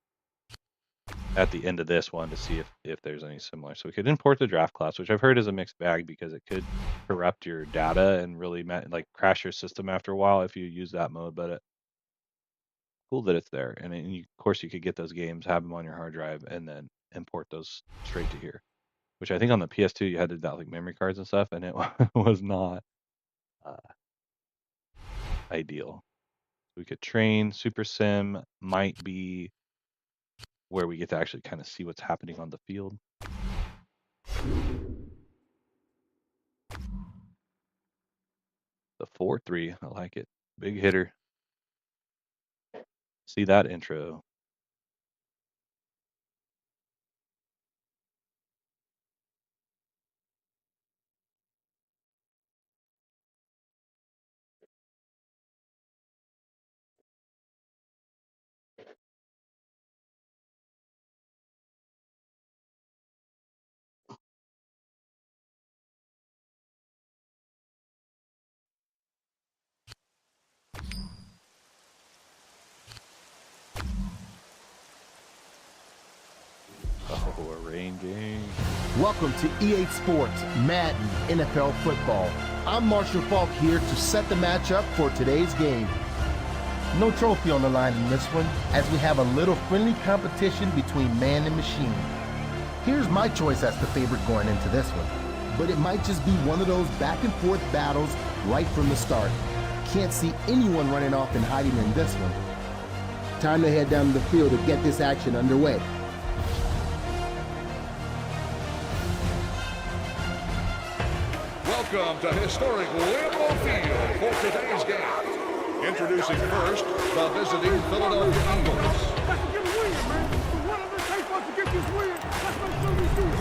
at the end of this one to see if there's any similar. So we could import the draft class, which I've heard is a mixed bag because it could corrupt your data and really like crash your system after a while if you use that mode. But cool that it's there, and then of course you could get those games, have them on your hard drive, and then import those straight to here. Which I think on the PS2 you had to download like memory cards and stuff, and it was not ideal. We could train. Super Sim might be where we get to actually kind of see what's happening on the field. The 4-3, I like it. Big hitter. See that intro. Oh, arranging. Welcome to EA Sports Madden NFL Football. I'm Marshall Falk here to set the matchup for today's game. No trophy on the line in this one, as we have a little friendly competition between man and machine. Here's my choice as the favorite going into this one, but it might just be one of those back and forth battles right from the start. Can't see anyone running off and hiding in this one. Time to head down to the field to get this action underway. Welcome to historic Lambeau Field for today's game. Introducing first, the visiting Philadelphia Eagles. Let's get a win, man. Whatever it takes for us to get this win, let's make sure we do it.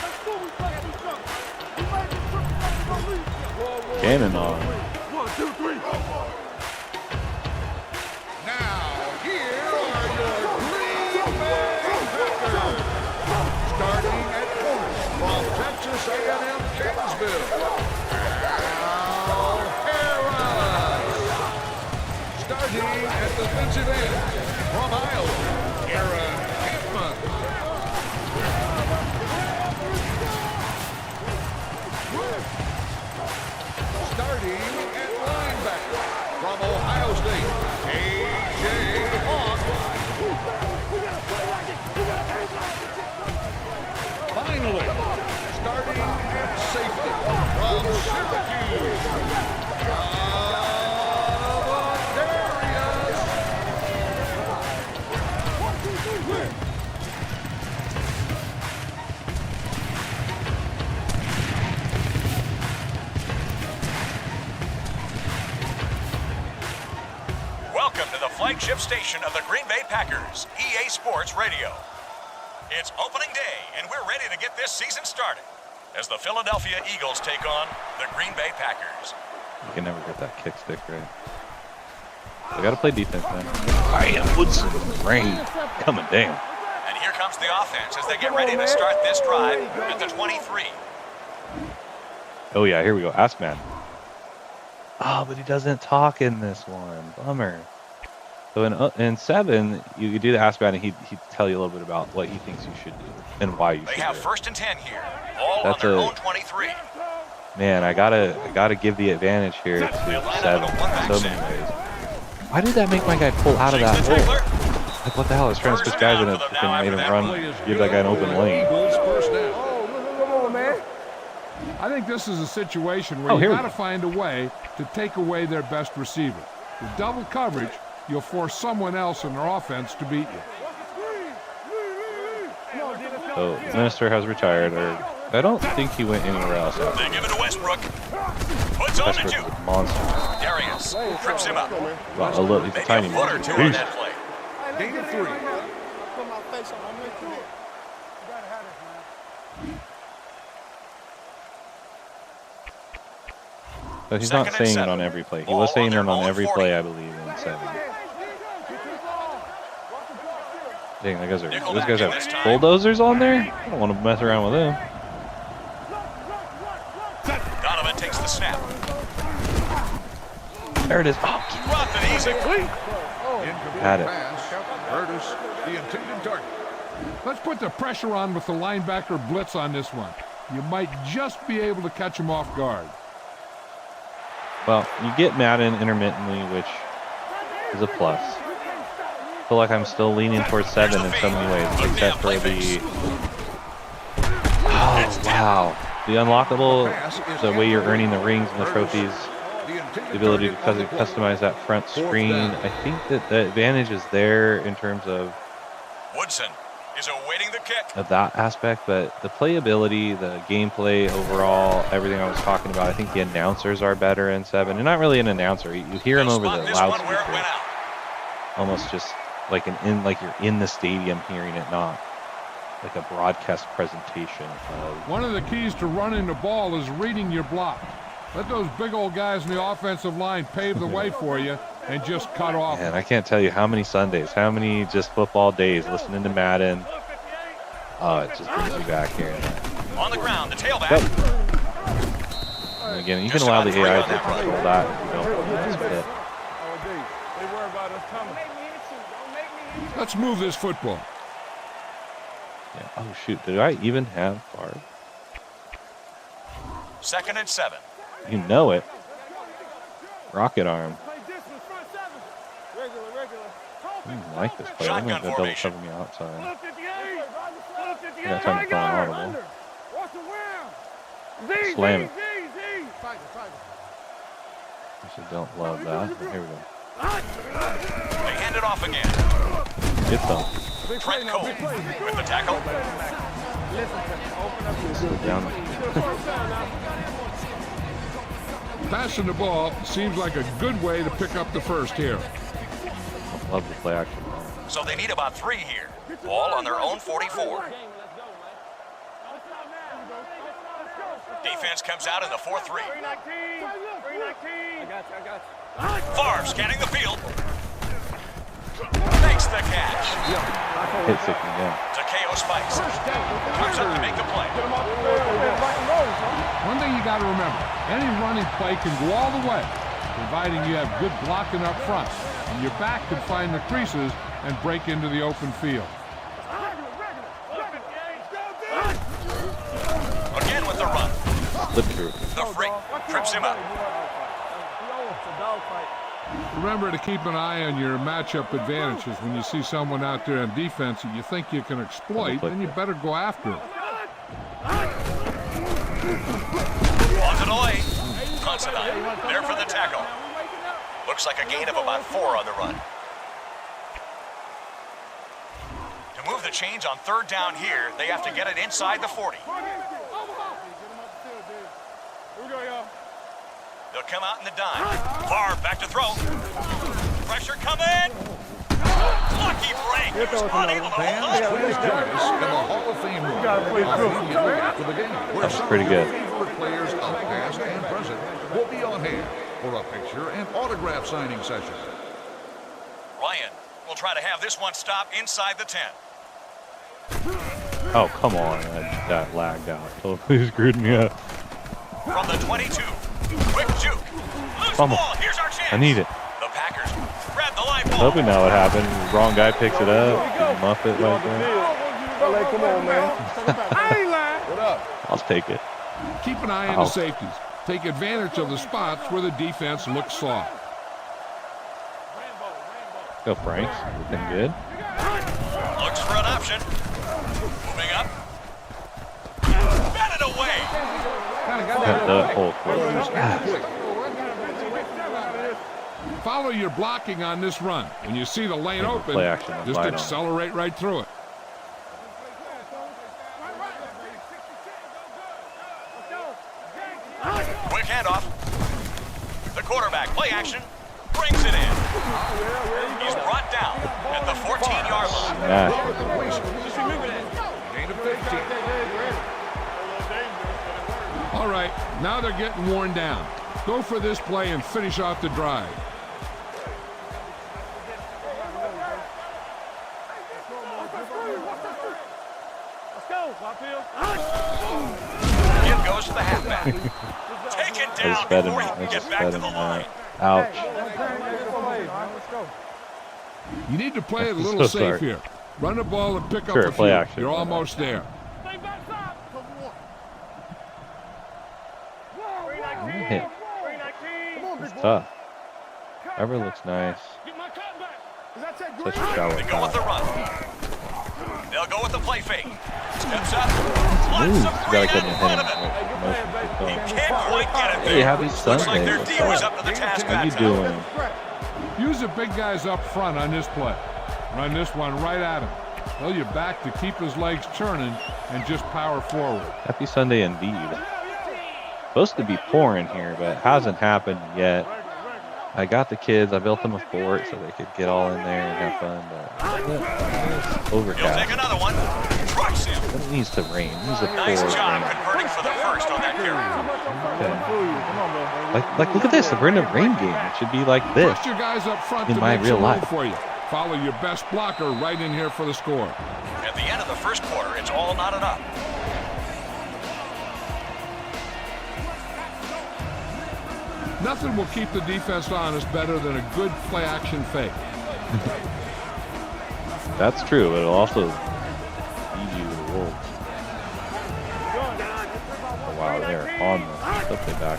Let's do we play each other. We made the trip to the league. Cannon on. 1, 2, 3. Now, here are your Green Bay Packers. Starting at corner from Texas A&M Kingsville, Al Harris. Starting at defensive end from Iowa, Aaron Hickman. Starting at linebacker from Ohio State, A.J. Hawk. Finally, starting at safety from Syracuse, Darius. Welcome to the flagship station of the Green Bay Packers, EA Sports Radio. It's opening day, and we're ready to get this season started. as the Philadelphia Eagles take on the Green Bay Packers. You can never get that kick stick right. I got to play defense, man. Bam, Woodson, rain, coming down. And here comes the offense as they get ready to start this drive at the 23. Oh yeah, here we go. Ask man. Oh, but he doesn't talk in this one. Bummer. So in 7, you could do the ask man, and he'd tell you a little bit about what he thinks you should do and why you should. They have do it. 1st and 10 here, all That's on their own 23. Man, I gotta give the advantage here to 7 in so many ways. Why did that make my guy pull out of that hole? Like, what the hell? I was trying to switch guys and it freaking made him run, give that guy an open lane. First down. Come on, man. I think this is a situation where Oh, you here we got to go. find a way to take away their best receiver. With double coverage, you'll force someone else in their offense to beat you. So Minister has retired, or I don't think he went anywhere else. They give it to Westbrook. Puts on the Westbrook juke. is a monster. Darius trips him up. Well, a little, he's a Maybe tiny a foot or man. two on that play. Gain of 3. So he's Second not and saying it 7. on every play. He Ball was on saying it their on own every 40. play, I believe, in 7. Dang, those guys have bulldozers on there? I don't want to mess around with them. Donovan takes the snap. There it is. Oh, Dropped it easy. Incomplete Had it. pass. Curtis, the intended target. Let's put the pressure on with the linebacker blitz on this one. You might just be able to catch him off guard. well, you get Madden intermittently, which is a plus. I feel like I'm still leaning towards 7 in so many ways, except for the... Oh, wow. The unlockable, the way you're earning the rings and the trophies, the ability to customize that front screen. I think that the advantage is there in terms of Woodson is awaiting the kick. that aspect, but the playability, the gameplay overall, everything I was talking about, I think the announcers are better in 7. You're not really an announcer. You hear them They'll over spot the this one where it loudspeaker. went out. Almost just like like you're in the stadium hearing it, not like a broadcast presentation of... One of the keys to running the ball is reading your block. Let those big old guys in the offensive line pave the way for you and just cut off. Man, I can't tell you how many Sundays, how many just football days listening to Madden. Oh, it just brings me back here. On the ground, the tailback. Yep. And again, you can Just allow about the 3 AI on to that run. control that if you don't. Just fit. They worry about us coming. Let's move this football. Yeah. Oh shoot, did I even have Favre? 2nd and 7. You know it. Rocket arm. I don't like this play. I'm going to Shotgun double formation. cover me outside. Look at the eight. Look at the Yeah, eight. time to call an audible. Watch the wheel. Z, Slam Z, it. Z, Z. Actually, don't love that. But here we go. They hand it off again. It's done. Trent Cole with the tackle. Down. Passing the ball seems like a good way to pick up the first here. Love the play action. So they need about 3 here. All on their own 44. Defense comes out in the 4-3. 319. I got you. Favre scanning the field. Makes the catch. Hit 60 down. Takeo Spikes comes up to make the play. One thing you got to remember, any running play can go all the way, providing you have good blocking up front, and your back can find the creases and break into the open field. Again with the run. Flip through. The freak trips him up. Remember to keep an eye on your matchup advantages. When you see someone out there on defense that you think you can exploit, then you better go after him. On to the lane. Considine there for the tackle. Looks like a gain of about 4 on the run. To move the chains on 3rd down here, they have to get it inside the 40. They'll come out in the dime. Favre back to throw. Pressure coming. Blocked rookie break. He was unable to Fans, hold on. please join us in the Hall of Fame room immediately after the game, where That's some pretty of your good. favorite players of past and present will be on hand for a picture and autograph signing session. Ryan will try to have this one stop inside the 10. Oh, come on. That lagged out. Totally screwed me up. From the 22. Quick juke. Loose Come on. ball. Here's our chance. I need it. The Packers grab the live ball. Hoping that would happen. Wrong guy picks it up. Muff it like that. Come on, man. I ain't lying. What up? I'll take it. Keep an eye on Ow. the safeties. Take advantage of the spots where the defense looks soft. Go, Franks. Looking good. Looks for an option. Moving up. Batted away. Got the whole court. Follow your blocking on this run. When you see the lane open, Play action, just slide on. accelerate right through it. Quick handoff. The quarterback, play action, brings it in. He's brought down at the 14-yard line. Nah. Gain of 15. All right, now they're getting worn down. Go for this play and finish off the drive. In goes to the halfback. Taken I down just fed him. before he I can just get back fed to him the line. that. Ouch. You need to play it a I'm little so safe sorry. here. Run the ball and pick Sure, up a play few. action. You're almost there. Hit. It's tough. Ever looks nice. Such a shallow They go with the pass. run. They'll go with the play fake. Steps up. Lots Moves. of You green gotta get in him front of him. him. He Motion can't quite get it Hey, there. happy Looks like Sunday. their D was What's up to the task How that you time. doing? Use the big guys up front on this play. Run this one right at him. Tell your back to keep his legs churning and just power forward. Happy Sunday indeed. Supposed to be pouring here, but it hasn't happened yet. I got the kids. I built them a fort so they could get all in there and have fun. But it's He'll overcast. take another one. Trucks him. It needs to rain. It needs to pour Nice job rain. converting for the first on that carry. Okay. Like, look at this. We're in a rain game. It should be like this. Push your guys up front In to my make real some room life. for you. Follow your best blocker right in here for the score. At the end of the first quarter, it's all knotted up. Nothing will keep the defense honest better than a good play-action fake. That's true, but it'll also lead you to the Wolves. Oh, wow, they're on the flip it back.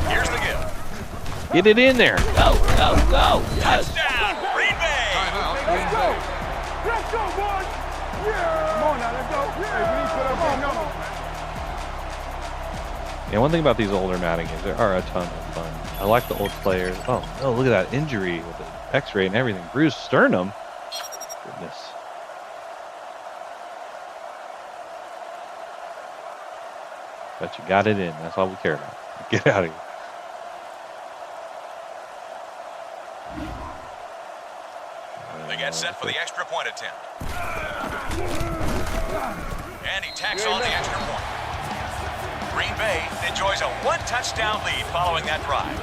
Here's the give. Get it in there. Go, go, go. Yes. Touchdown, Green Bay. Timeout, Green Bay. Let's go, boys! Yeah! Come on now, let's go! Hey, we need to put up on number. Yeah, one thing about these older Madden games, they are a ton of fun. I like the old players. Oh, look at that injury with the X-ray and everything. Bruised sternum. Goodness. But you got it in. That's all we care about. Get out of here. They get set for the extra point attempt. And he tacks on the extra point. Green Bay enjoys a one-touchdown lead following that drive.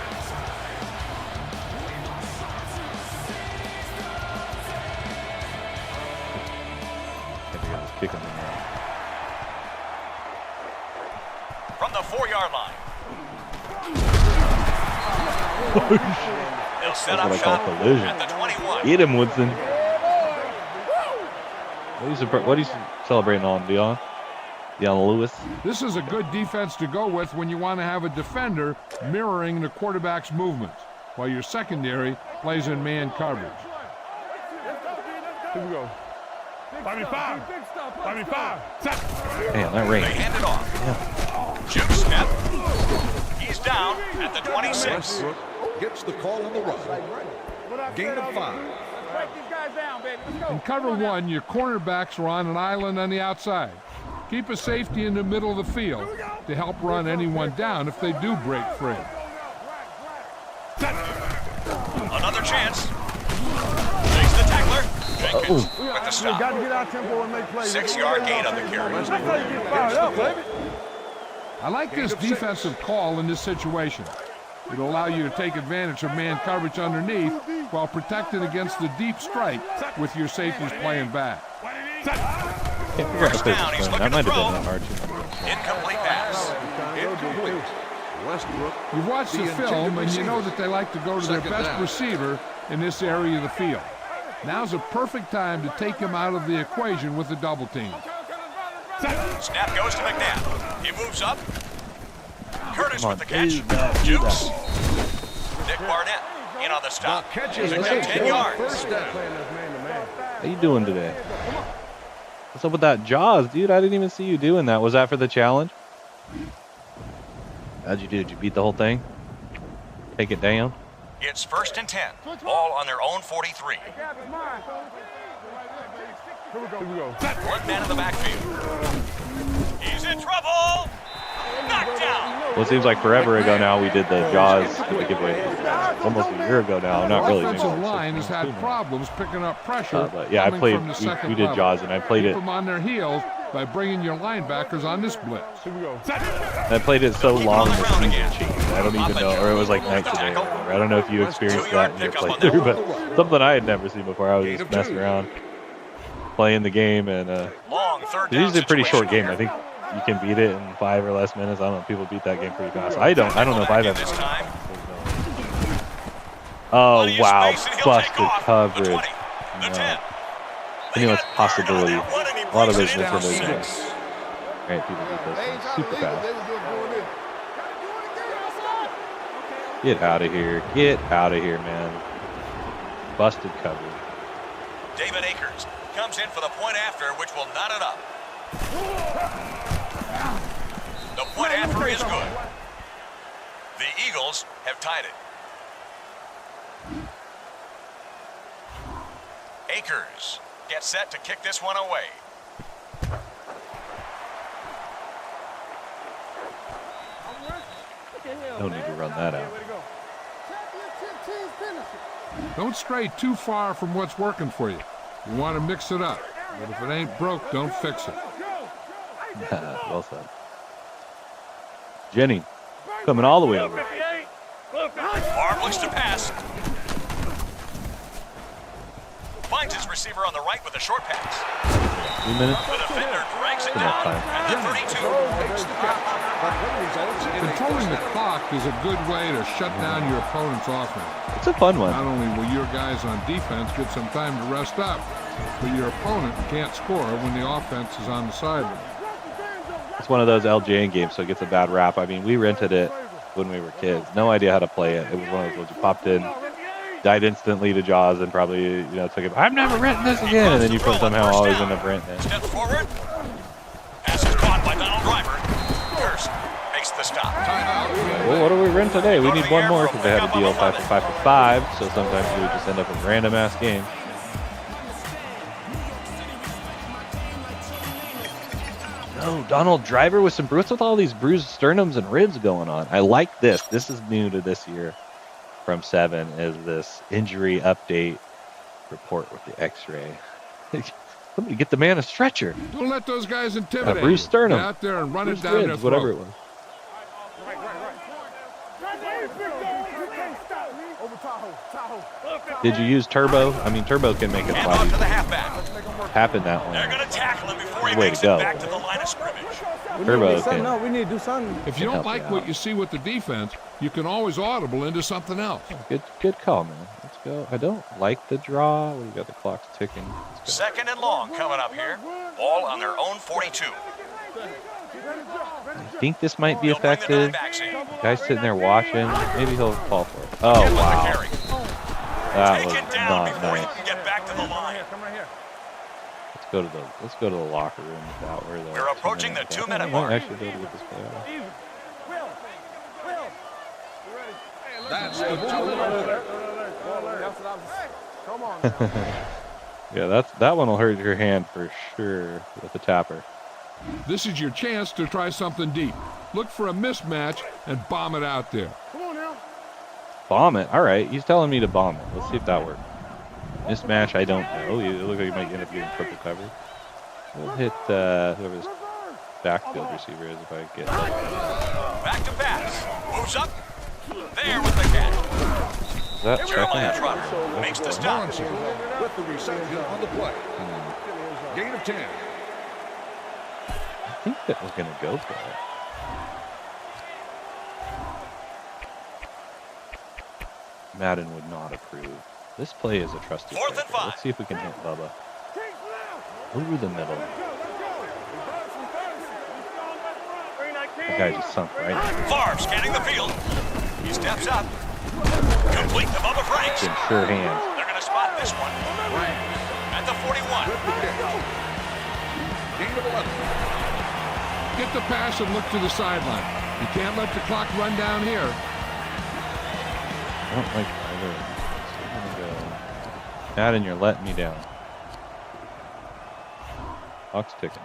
Kick him in there. From the 4-yard line. They'll set That's up what I call shop collision. at the 21. Get him, Woodson. What are you celebrating on, Dion? Dion Lewis? This is a good defense to go with when you want to have a defender mirroring the quarterback's movements, while your secondary plays in man coverage. Here we go. 5v5. 5v5. Man, that They rain. hand it off. Juke snap. He's down at the 26. Westbrook gets the call on the run. Gain of 5. Break these guys down, baby. Let's go. In cover one, your cornerbacks are on an island on the outside. Keep a safety in the middle of the field to help run anyone down if they do break free. Another chance. Takes the tackler. Aikens with the We stop. got to get out tempo and make plays. 6-yard gain on the carry. That's how you get fired up, baby. I like this defensive call in this situation. It'll allow you to take advantage of man coverage underneath while protecting against the deep strike with your safeties playing back. First down, he's looking That to might have throw. been hard. Incomplete pass. Incomplete. Westbrook. You've watched the The film and you know intended that they like to go to their Second best down. receiver in this area of the field. Now's a perfect time to take him out of the equation with the double team. Snap goes to McNabb. He moves up. Curtis Come on, with the catch. do that. Jukes. Nick Barnett in on the The stop. catch is Picks up made 10 for yards. first down. How you doing today? What's up with that Jaws, dude? I didn't even see you doing that. Was that for the challenge? How'd you do? Did you beat the whole thing? Take it down? It's 1st and 10. All on their own 43. One man in the backfield. He's in trouble. Knocked down. Well, it seems like forever ago now we did the Jaws with the giveaway. Almost a year ago now. Not really. Offensive maybe line has 16, had too, man. problems picking up pressure. But yeah, I coming played. from the We second did level. Jaws, and I played Keep it. them on their heels by bringing your linebackers on this blitz. I played it so long the season changed. I don't even know, or it was like night to day. Or whatever. I don't know if you experienced that in your playthrough, but something I had never seen before. I was just messing around, playing the game, and Long third it's down usually a pretty short situation. game. I think you can beat it in 5 or less minutes. I don't know. People beat that game pretty fast. I don't know if I've ever. This time. Oh Plenty of wow, space, and he'll busted take off. The coverage. 20, the No. 10. Endless They got possibility. Barnett on that one, and he A lot of brings those it in Nintendo for games. 6. Right, people beat those things super fast. Get out of here. Get out of here, man. Busted coverage. David Akers comes in for the point after, which will knot it up. The point after is good. The Eagles have tied it. Akers gets set to kick this one away. No need to run that out. Don't stray too far from what's working for you. You want to mix it up. But if it ain't broke, don't fix it. Well said. Jenny, coming all the way over. Barb looks to pass. Finds his receiver on the right with a short pass. 2 minutes. The defender drags it Enough down time. at the 32. Controlling the clock is a good way to shut down your opponent's offense. It's a fun Not one. only will your guys on defense get some time to rest up, but your opponent can't score when the offense is on the sideline. It's one of those LJN games, so it gets a bad rap. I mean, we rented it when we were kids. No idea how to play it. It was one of those ones you popped in, died instantly to Jaws, and probably, took it. I've never rented this again, and then you somehow always end up renting it. Steps forward. Pass is caught by Donald Driver. Hurst makes the stop. Well, what do we rent today? We need one more because they had a deal 5 for 5 for 5, so sometimes we would just end up in random ass games. No, Donald Driver with some what's with all these bruised sternums and ribs going on? I like this. This is new to this year from 7 is this injury update report with the x-ray. Somebody get the man a stretcher. Don't let those guys intimidate bruised you. sternum. Get out there and run it Bruised down their ribs, whatever it throat. was. Did you use turbo? I mean, turbo can make it a Hand lot off to the easier. halfback. Happened that They're one. going to tackle him before he Way makes to it go. back to the line of scrimmage. Turbo can. We need to do something. If you Can don't help you like what out. you see with the defense, you can always audible into something else. Good call, man. Let's go. I don't like the draw. We got the clock's ticking. Let's go. 2nd and long coming up here. All on their own 42. I think this might be They'll bring the effective. backs in. Guy's sitting there watching. Maybe he'll fall for it. Oh, Get with the wow. carry. That was Take it down not before he nice. can get back to the line. Let's go to the locker room with that. Where the We're approaching the 2-minute mark. Actually, be able to get this play out. That's the Yeah, that one will hurt your hand for sure with the tapper. This is your chance to try something deep. Look for a mismatch and bomb it out there. Bomb it. All right, he's telling me to bomb it. Let's see if that works. Mismatch, I don't know. It looks like he might end up getting triple covered. We'll hit whoever this backfield receiver is if I get lucky. Back to pass. Moves up. There with the catch. Is that checking? Trotter makes the stop. With the reception on the play. Gain of 10. I think that we're going to go for it. Madden would not approve. This play is a trusted 4th and play. 5. Let's see if we can hit Bubba. Over the middle. That guy just sunk right now. Favre scanning the field. He steps up. Complete to Bubba Franks. In sure hands. They're going to spot this one. At the 41. Gain of 11. Get the pass and look to the sideline. You can't let the clock run down here. I don't like either. So I'm gonna go. Madden, you're letting me down. Clock's ticking.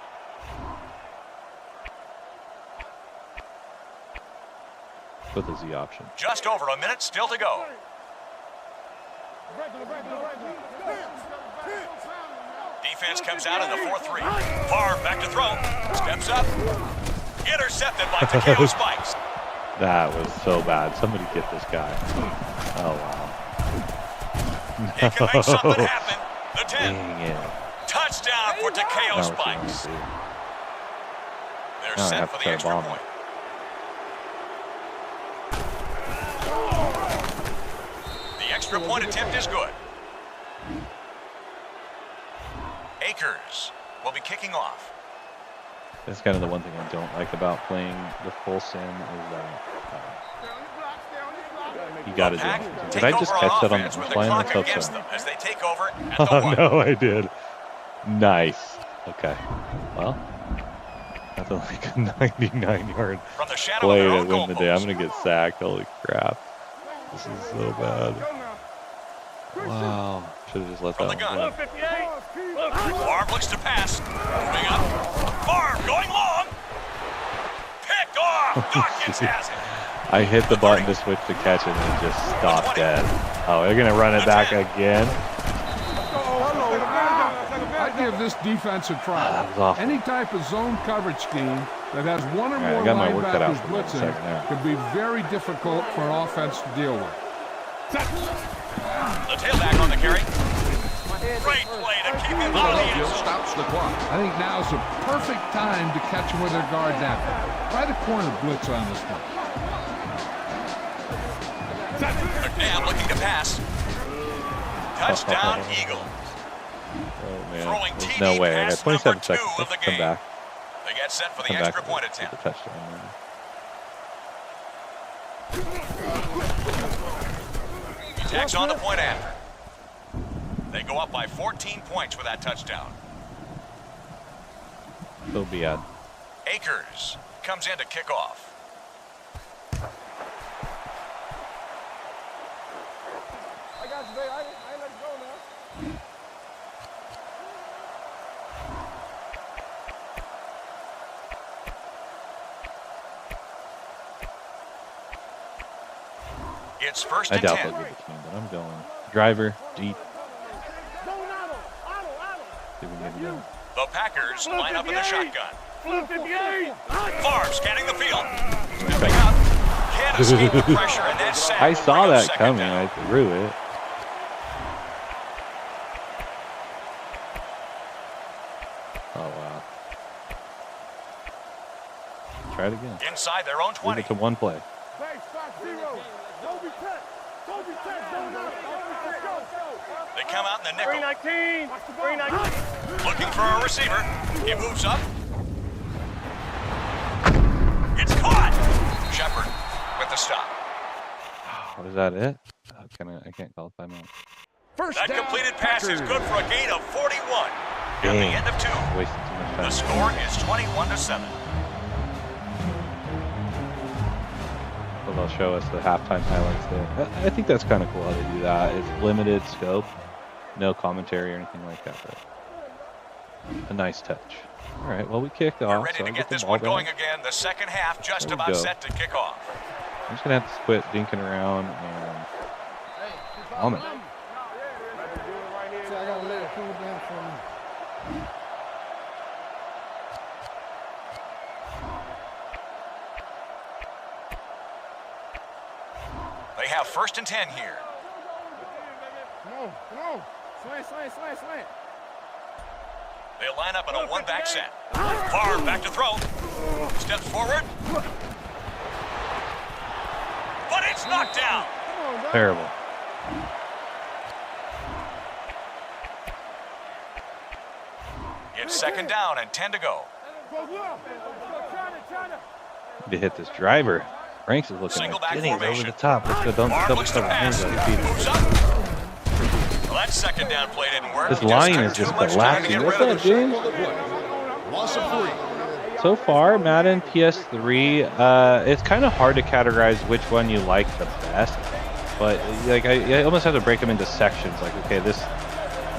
With the Z option. Just over a minute still to go. Defense comes out in the 4-3. Favre back to throw. Steps up. Intercepted by Takeo Spikes. That was so bad. Somebody get this guy. Oh, wow. He can make something happen. The 10. Dang it. Touchdown for Takeo Now Spikes. They're Now I set have for to the try extra bomb. point. The extra point attempt is good. Akers will be kicking off. That's kind of the one thing I don't like about playing the full sim is that you got to do it. Did I just catch that on the flying myself? As they take over at the Oh, 1. no, I did. Nice. Okay. Well, that's like a 99-yard From the shadow play of their to own win the day. I'm goalpost. going to get sacked. Holy crap. This is so bad. Wow. Should have just let From that the one gun. go. Favre looks to pass. Moving up. Favre going long. Picked off. Dawkins has it. I hit the button to switch to catch it and it just stopped dead. Oh, they're going to run it back again? I'd give this defense a try. That was awful. Any type of zone coverage scheme that has one or All right, more I got my work cut out linebackers for me in a blitzing second now. can be very difficult for an offense to deal with. The tailback on the carry. Great play to keep him out of the end zone. Stops the clock. I think now's the perfect time to catch them with their guard down. Try the corner blitz on this one. McNabb looking to pass. Touchdown, Eagles. Oh, man. Throwing There's TD no way. I got pass 27 number 2 seconds. of Let's the come game. back. They get set for the Come back extra point with attempt. the touchdown. He tacks on the point after. They go up by 14 points with that touchdown. So bad. Akers comes in to kick off. I got you, babe. I ain't let it go now. It's first I and doubt 10. they'll give it to me, but I'm going. Driver, deep. Zone auto. Auto. See if we can get it in. The Packers line up in the shotgun. Flip 58. Favre scanning the field. Stepping up. Can't escape the pressure, and that sack I will saw bring up that second coming. down. I threw it. Oh, wow. Try it again. Inside their own Leave 20. it to one play. Base, stop, 0. Don't be tech. Don't be tech. Zone auto. Let's go. They come out in the nickel. 319. Watch the ball. 319. Looking for a receiver. He moves up. It's caught. Shepard with the stop. Was that it? I can't call it timeout. That completed pass is good for a gain of 41. At the Dang. end of 2. Wasting too much time. The score is 21-7. Well, they'll show us the halftime highlights there. I think that's kind of cool how they do that. It's limited scope, no commentary or anything like that. But a nice touch. All right, well, we kicked We're off. ready so to I get the this ball one back. going again. The second half just There we about go. set to kick off. I'm just going to have to quit dinking around and bomb it. They have 1st and 10 here. Come on. Slant. They'll line up in a one-back set. Favre back to throw. Steps forward. But it's knocked down. Terrible. It's 2nd down and 10 to go. To hit this driver. Franks is looking Single like back Denny's over formation. the top. Let's go. Don't Favre double looks to cover pass. hands on your Moves feet. up. Well, that 2nd down play didn't work. This He just line took is just too much time to collapsing. get What's rid of up, it. James? Loss of 3. So far, Madden PS3, it's kind of hard to categorize which one you like the best. But like, I almost have to break them into sections. Like, okay, this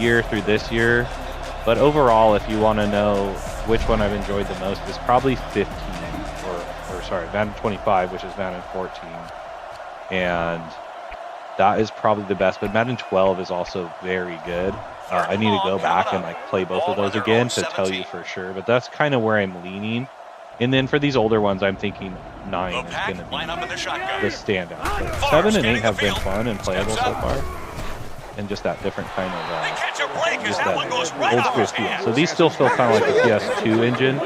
year through this year. But overall, if you want to know which one I've enjoyed the most, it's probably 15, or sorry, Madden 25, which is Madden 14, and that is probably the best. But Madden 12 is also very good. I need to go back and like play both of those again to tell you for sure. But that's kind of where I'm leaning. And then for these older ones, I'm thinking 9 is going to be Line up in the shotgun. the standout. But 7 and 8 have been fun and playable so far, and just that different kind of They catch a break as just that that one goes right old off school his feel. hand. So these still feel kind of like the PS2 engine,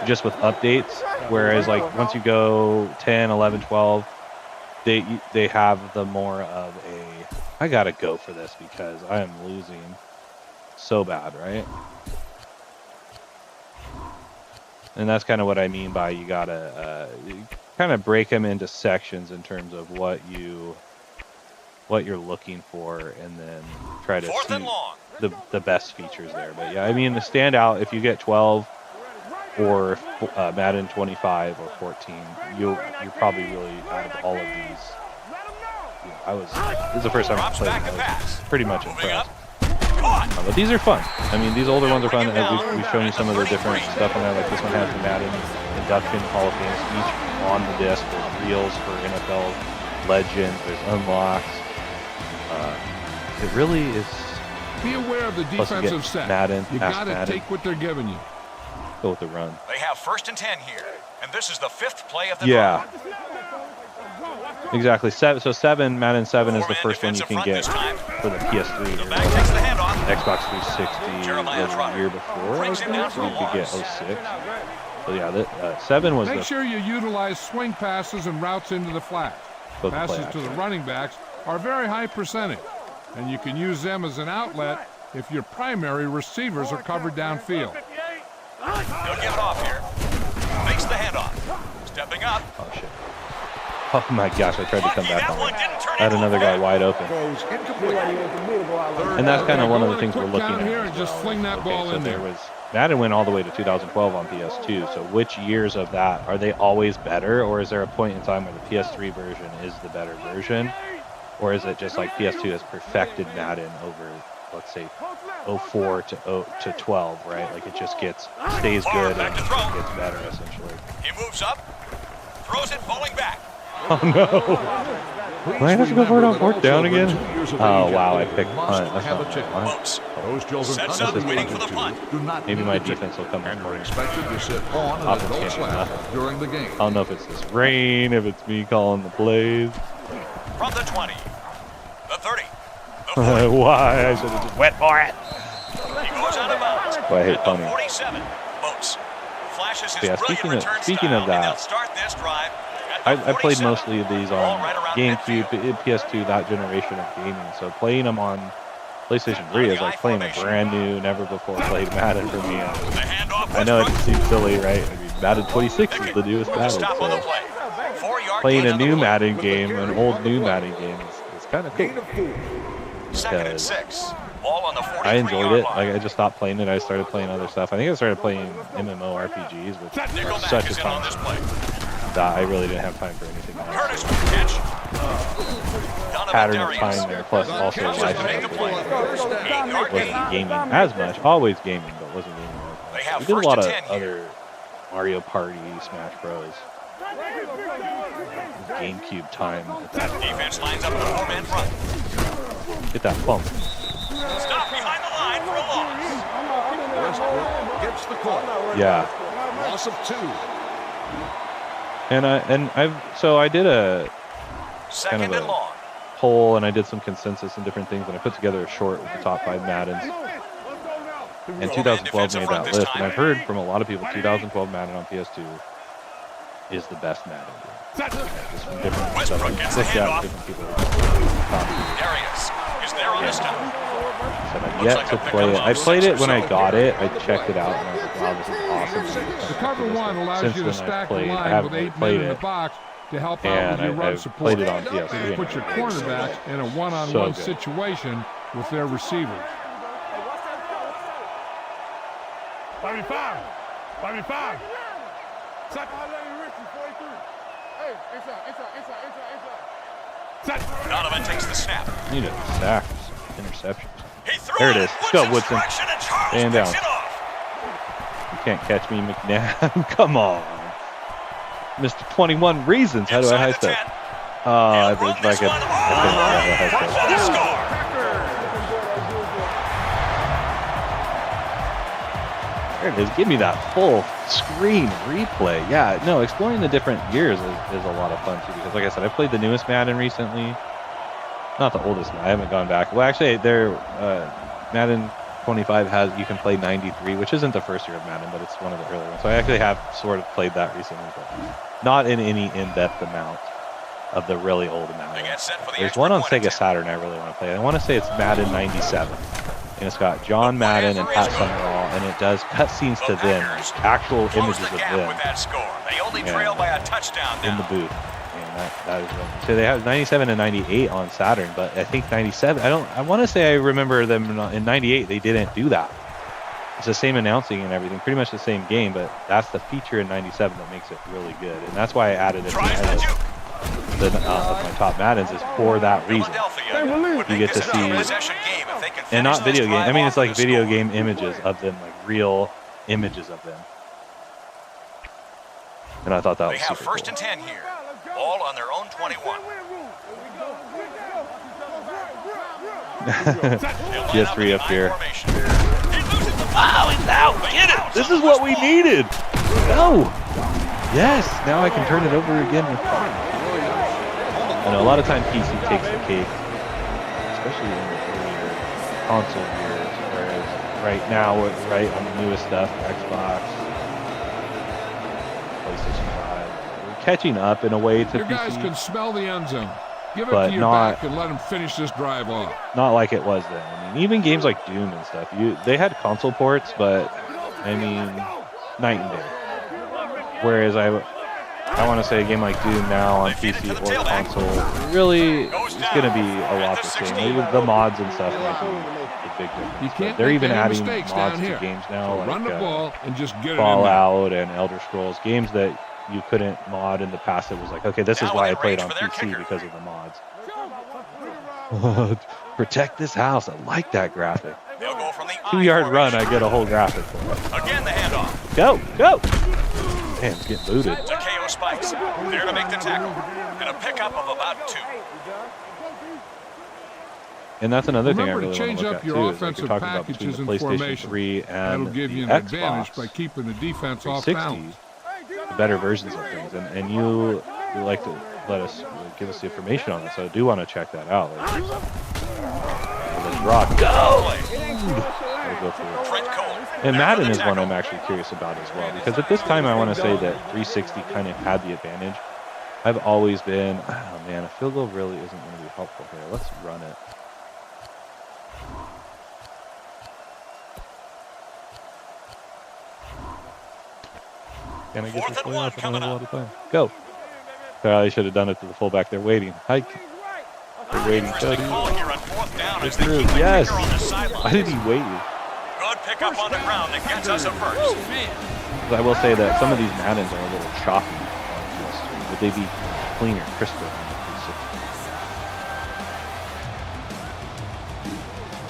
just with updates. Whereas like once you go 10, 11, 12, they have the more of a, I gotta go for this because I am losing so bad, right? And that's kind of what I mean by you gotta kind of break them into sections in terms of what you're looking for, and then try to 4th and see long. the best features there. But yeah, I mean, the standout, if you get 12 or Madden 25 or 14, you're probably really, out of all of these, this is the first time I've Drops played back it, and I was pass. pretty much Moving impressed. up. Caught. But these are fun. I mean, these older ones are fun. We've shown you some of the different stuff on there. Like this one has the Madden induction Hall of Fame speech on the disc. There's reels for NFL legends. There's unlocks. It really is. Be aware of the Plus you get defensive set. Madden, You Ask got to Madden. take what they're giving you. Go with the run. They have 1st and 10 here. And this is the 5th play of the Yeah, drive. exactly. So Madden 7 is the Four-man first one you defensive can front get this time. for the PS3. The or back takes the handoff. Xbox 360 Jeremiah was Trotter the year before. I brings him down think. for You a could get loss. 06. So yeah, 7 was Make the sure you utilize swing passes and routes into the flat. both the play Passes to the action. running backs are very high percentage, and you can use them as an outlet if your primary receivers are covered downfield. He'll give it off here. Makes the handoff. Stepping up. Oh shit. Oh my gosh, I tried to come Lucky back that on one it. didn't turn I had into a another guy flag. wide open. Throws incomplete. And that's kind of one of the Go things in a we're quick looking count at. here and just fling that ball so in there there. was Madden went all the way to 2012 on PS2. So which years of that are they always better, or is there a point in time where the PS3 version is the better version, or is it just like PS2 has perfected Madden over, let's say, 04 to 12, right? Like it just stays good and gets better essentially. He moves up. Throws it falling back. Oh no! Do I have to go for it on 4th down again? Oh wow, I picked punt. That's not what I want. Moves. Those children Sets under up, the waiting age for the of punt. 2 do not Maybe need my the ticket defense will come and up are for it. expected to sit on an Offense adult can't do slab nothing. during the game. I don't know if it's this rain, if it's me calling the plays. From the 20. The 30. The 40. Why? I should have just went for it. He goes out of bounds. Boy, I hate At the punting. 47. Moats flashes his Yeah, brilliant speaking of- return speaking style, of and that, they'll start this drive at the I played 47. mostly of these Ball on right around GameCube, midfield. PS2, that generation of gaming. So playing them on PlayStation 3 is like playing a brand new, never before played Madden for me. The handoff I know it Westbrook. seems silly, right? I mean, Madden 26 is the newest With a Madden. stop on the So play. 4-yard playing gain a on the new play. Madden game, an old new Madden game is kind of cool. Gain of 4. 2nd and because 6. Ball on the 43-yard I enjoyed it. line. Like I just stopped playing it. I started playing other stuff. I think I started playing MMORPGs, which is Nickelback such a is in on this time play. that I really didn't have time for anything else. Curtis with the catch. Donovan Pattern of Darius. time there, plus also Catches life to make the stuff. play. 8-yard gain. Wasn't gaming as much. Always gaming, but wasn't gaming as much. They have We did a 1st lot and of 10 here. other Mario Party, Smash Bros. GameCube time. Defense lines up in the 4-man front. Get that bump. Stop behind the line for a loss. Westbrook gets the call. Yeah. Loss of 2. And I did a 2nd kind of and a long. poll and I did some consensus and different things, and I put together a short with the top 5 Maddens. And 2012 made that list, and I've heard from a lot of people 2012 Madden on PS2 is the best Madden. Just from different Westbrook gets the handoff. different people. Darius is there on his time. So I've yet to play it. I played it when I got it. I checked it out and I was like, wow, this is awesome. The cover one allows you to stack the line with 8 men in the box to help out with your run support. Played it on PS3. Put your cornerbacks in a one-on-one situation with their receivers. 35. Donovan takes the snap. You need a sack, interceptions. He threw There it is. Let's go, Woodson. And down. You can't catch me, McNabb. Come on. Mr. 21 Reasons. How do I high step? I think I could high step. There it is. Give me that full screen replay. Yeah, no, exploring the different years is a lot of fun too, because like I said, I played the newest Madden recently. Not the oldest one. I haven't gone back. Well, actually, Madden 25 has, you can play 93, which isn't the first year of Madden, but it's one of the earlier ones. So I actually have sort of played that recently, but not in any in-depth amount of the really old Madden. There's one on Sega Saturn I really want to play. I want to say it's Madden 97. And it's got John Madden and Pat Summerall, and it does cutscenes to them, actual images of them. They only trail by a touchdown in the booth. And that is so they have 97 and 98 on Saturn, but I think 97. I want to say I remember them in 98. They didn't do that. It's the same announcing and everything, pretty much the same game, but that's the feature in 97 that makes it really good, and that's why I added it to my list. Of my top Maddens is for that reason. You get to see, and not video game. I mean, it's like video game images of them, like real images of them. And I thought that was super cool. They have first and 10 here, all on their own 21. PS3 up here. Oh, he's out! Get it! This is what we needed. Go! Yes. Now I can turn it over again. I know a lot of times PC takes the cake, especially in the earlier console years, whereas right now, right on the newest stuff, Xbox, PlayStation 5, we're catching up in a way to Your PC. guys can smell the end zone. Give it to your back and let them finish this drive off. Not like it was then. I mean, even games like Doom and stuff, they had console ports, but I mean, night and day. Whereas I want to say a game like Doom now on PC or console really is going to be a lot the same. Maybe the mods and stuff might be a big difference. You can't they're even adding mods to games now, so run the ball and just get Fallout and Elder Scrolls, games that you couldn't mod in the past. It was like, okay, this is why I played on PC because of the mods. Protect this house. I like that graphic. 2-yard run, I get a whole graphic for it. Again, the handoff. Go, go. Man, it's getting booted. Takeo spikes. There to make the tackle. And a pickup of about 2. And that's another thing I Remember really to change want to look up at your too, offensive is like you're talking about between packages the and PlayStation formation. 3 and That'll give you an the advantage Xbox by keeping the defense off 360, balance. the better versions of things. And you like to give us the information on this, so I do want to check that out. Like, let's rock. Go! Go for it. And Madden is one I'm actually curious about as well, because at this time I want to say that 360 kind of had the advantage. I've always been, oh man, a field goal really isn't going to be helpful here. Let's run it. Can I get this play up? I don't have a lot of time. Go. I should have done it to the fullback. They're waiting. Hike. They're waiting. Cody. It's through. Yes. Why did he wait? Good pickup on the ground that gets us a first. I will say that some of these Maddens are a little choppy. Would they be cleaner, crisper on the 360?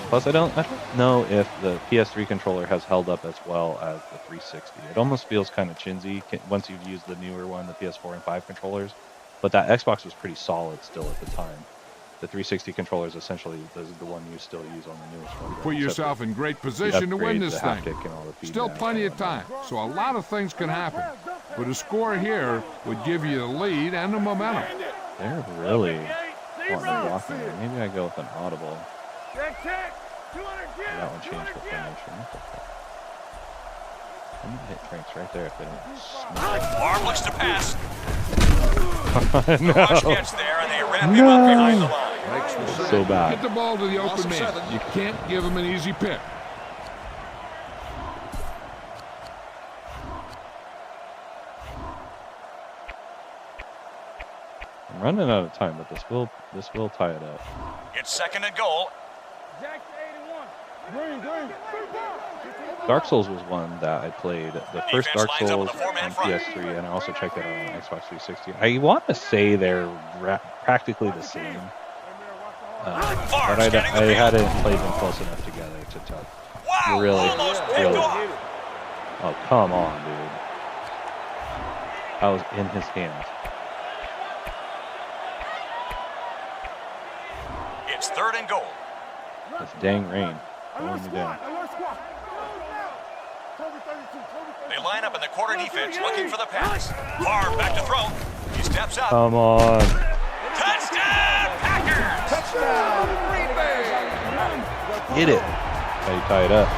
Plus, I don't know if the PS3 controller has held up as well as the 360. It almost feels kind of chinsy once you've used the newer one, the PS4 and 5 controllers. But that Xbox was pretty solid still at the time. The 360 controller is essentially the one you still use on the newest one. Put yourself in great position to win this thing. Still plenty of time, so a lot of things can happen. But a score here would give you the lead and the momentum. They're really want no blocking. Maybe I go with an audible. Check, check. 200 That one changed the formation. I'm gonna hit Franks right there if they don't smack. Arm looks to pass. The rush gets there, and they wrap him up behind the line. So bad. Get the ball to the open man. You can't give him an easy pick. I'm running out of time, but this will tie it up. It's second and goal. Jack 81. Green. Dark Souls was one that I played. The first Defense Dark lines up Souls with a four-man on front. PS3, and I also checked it out on Xbox 360. I want to say they're practically the same, but I hadn't played them close enough together to tell. Wow, Really. almost picked off. Oh, come on, dude. I was in his hands. It's third and goal. This dang rain pulling me down. They line up in the quarter defense looking for the pass. Barr back to throw. He steps up. Come on. Touchdown, Packers! Touchdown, Green Bay! Get it. How you tie it up.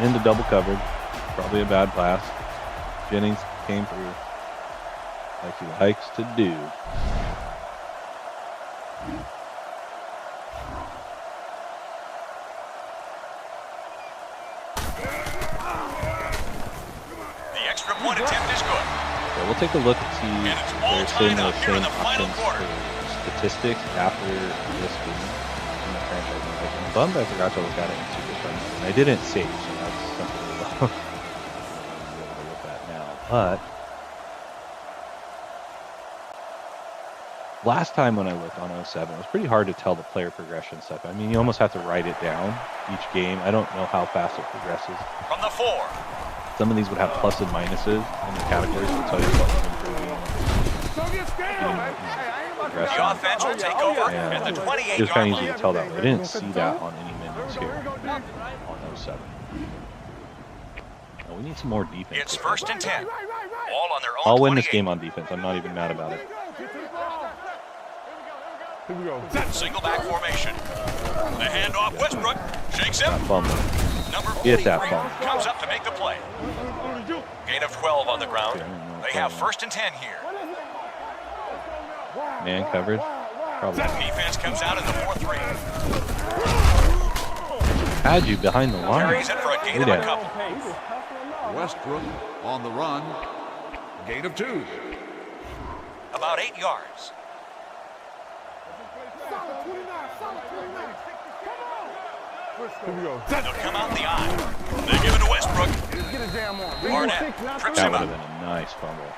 Into double coverage. Probably a bad pass. Jennings came through like he likes to do. The extra point attempt is good. So we'll take a look and see And it's all if they're tied up here in the final options quarter. for statistics after this game in the franchise. I'm bummed I forgot to look at it in Super Star Mode, and I didn't save, so that's something to look at now. But last time when I looked on 07, it was pretty hard to tell the player progression stuff. I mean, you almost have to write it down each game. I don't know how fast it progresses. From the 4. Some of these would have plus and minuses in the categories to tell you what's improving. The offense will take over at the It was 28-yard kind of easy line. to tell that, but I didn't see that on any menus here on 07. Oh, we need some more defense. It's first and 10. All on their own I'll win this 28. game on defense. I'm not even mad about it. Here we go. Single back formation. The handoff, Westbrook shakes him. Fumble. Number Get 43 that fumble. comes up to make the play. Gain of 12 on the ground. They have first and 10 here. Man coverage. Probably. Defense comes out in the 4-3. Had you behind the line. Carries it for a gain of a couple. Westbrook on the run. Gain of 2. About 8 yards. Here we go. They'll come out the eye. They give it to Westbrook. Get a damn on. Barnett trips That him would up. have been a nice fumble.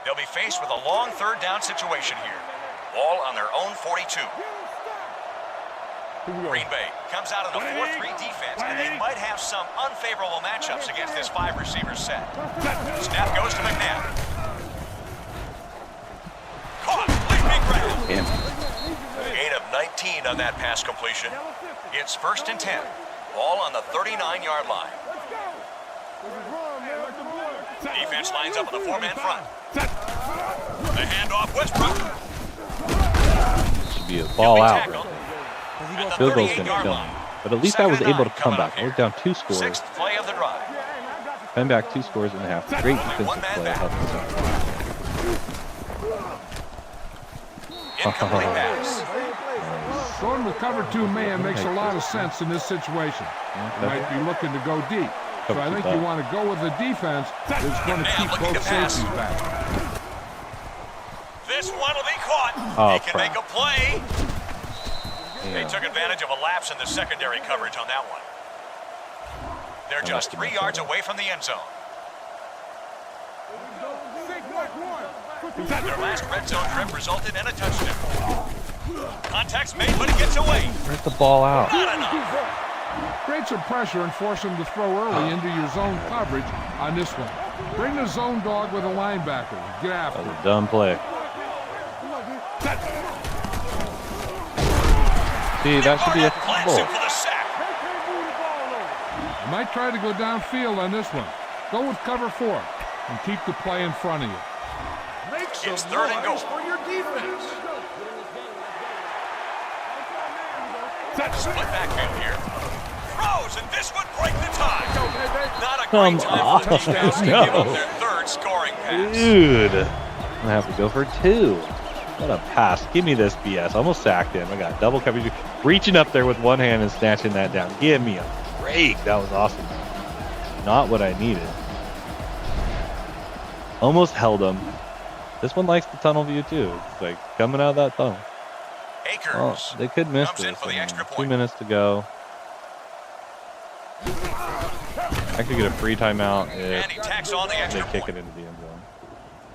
They'll be faced with a long third down situation here. Ball on their own 42. Green Bay comes out of the 4-3 defense, and they might have some unfavorable matchups against this 5-receiver set. Snap goes to McNabb. Caught, leaping grab. Damn. Gain of 19 on that pass completion. It's first and 10. Ball on the 39-yard line. Defense lines up with a 4-man front. The handoff, Westbrook. Should be a ball out. Tackled Right at there. the Field goal's gonna 38-yard kill line. him. But at least I was Second and able to 9 come coming back. up I was here. down 2 scores. Sixth play of the drive. Come back 2 scores and a half. Great defensive play. Helped us out. Incomplete pass. Going with cover 2 man makes a lot of sense in this situation. You might be looking to go deep. So I think you want to go with a defense that's going to keep looking both to pass. safeties back. This one will be caught. Oh, He can crap. make a play. They Yeah. took advantage of a lapse in the secondary coverage on that one. They're just 3 yards away from the end zone. Their last red zone trip resulted in a touchdown. Contact's made, but it gets away. Where's the ball out? Not enough. Create some pressure and force him to throw early into your zone coverage on this one. Bring the zone dog with a linebacker. Get after That it. was a dumb play. See, that should be a Plants him fumble. for the sack. You might try to go downfield on this one. Go with cover 4. and keep the play in front of you. Make some It's third and goal. noise for your defense. Split backfield here. Throws, and this would break the tie. Not a Come great time for the on, defense to no. give up their third scoring pass. Dude, I'm gonna have to go for 2. What a pass. Give me this BS. Almost sacked him. I got double coverage. Reaching up there with one hand and snatching that down. Give me a break. That was awesome. Not what I needed. Almost held him. This one likes the tunnel view too. It's like coming out of that tunnel. Akers. Oh, they could miss comes in this. for the extra 2 point. minutes to go. I could get a free timeout if And he tacks on the they extra kick point. it into the end zone.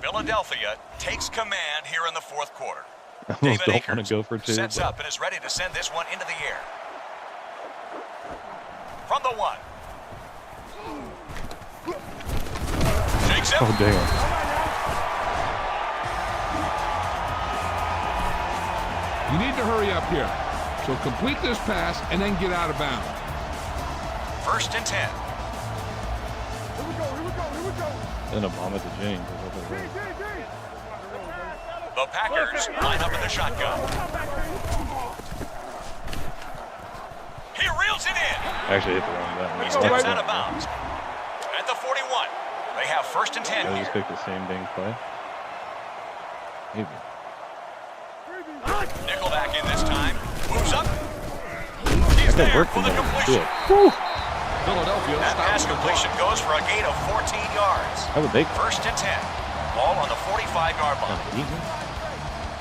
Philadelphia takes command here in the fourth quarter. I almost David don't want Akers to go for 2. sets but- up and is ready to send this one into the air. From the 1. Shakes him. Oh, damn. You need to hurry up here. So complete this pass and then get out of bounds. 1st and 10. Here we go, here we go, here we go. Then a bomb at the Jennings. The Packers line up in the shotgun. He reels it in. Actually hit the wrong button. He steps out of bounds. At the 41, they have 1st and 10 I here. just picked the same dang play. Maybe. Nickelback in this time. Moves up. He's That could there work for the from there. completion. Good. Philadelphia That pass stops the completion clock. goes for a gain of 14 yards. How would they? 1st and 10. Ball on the 45-yard line.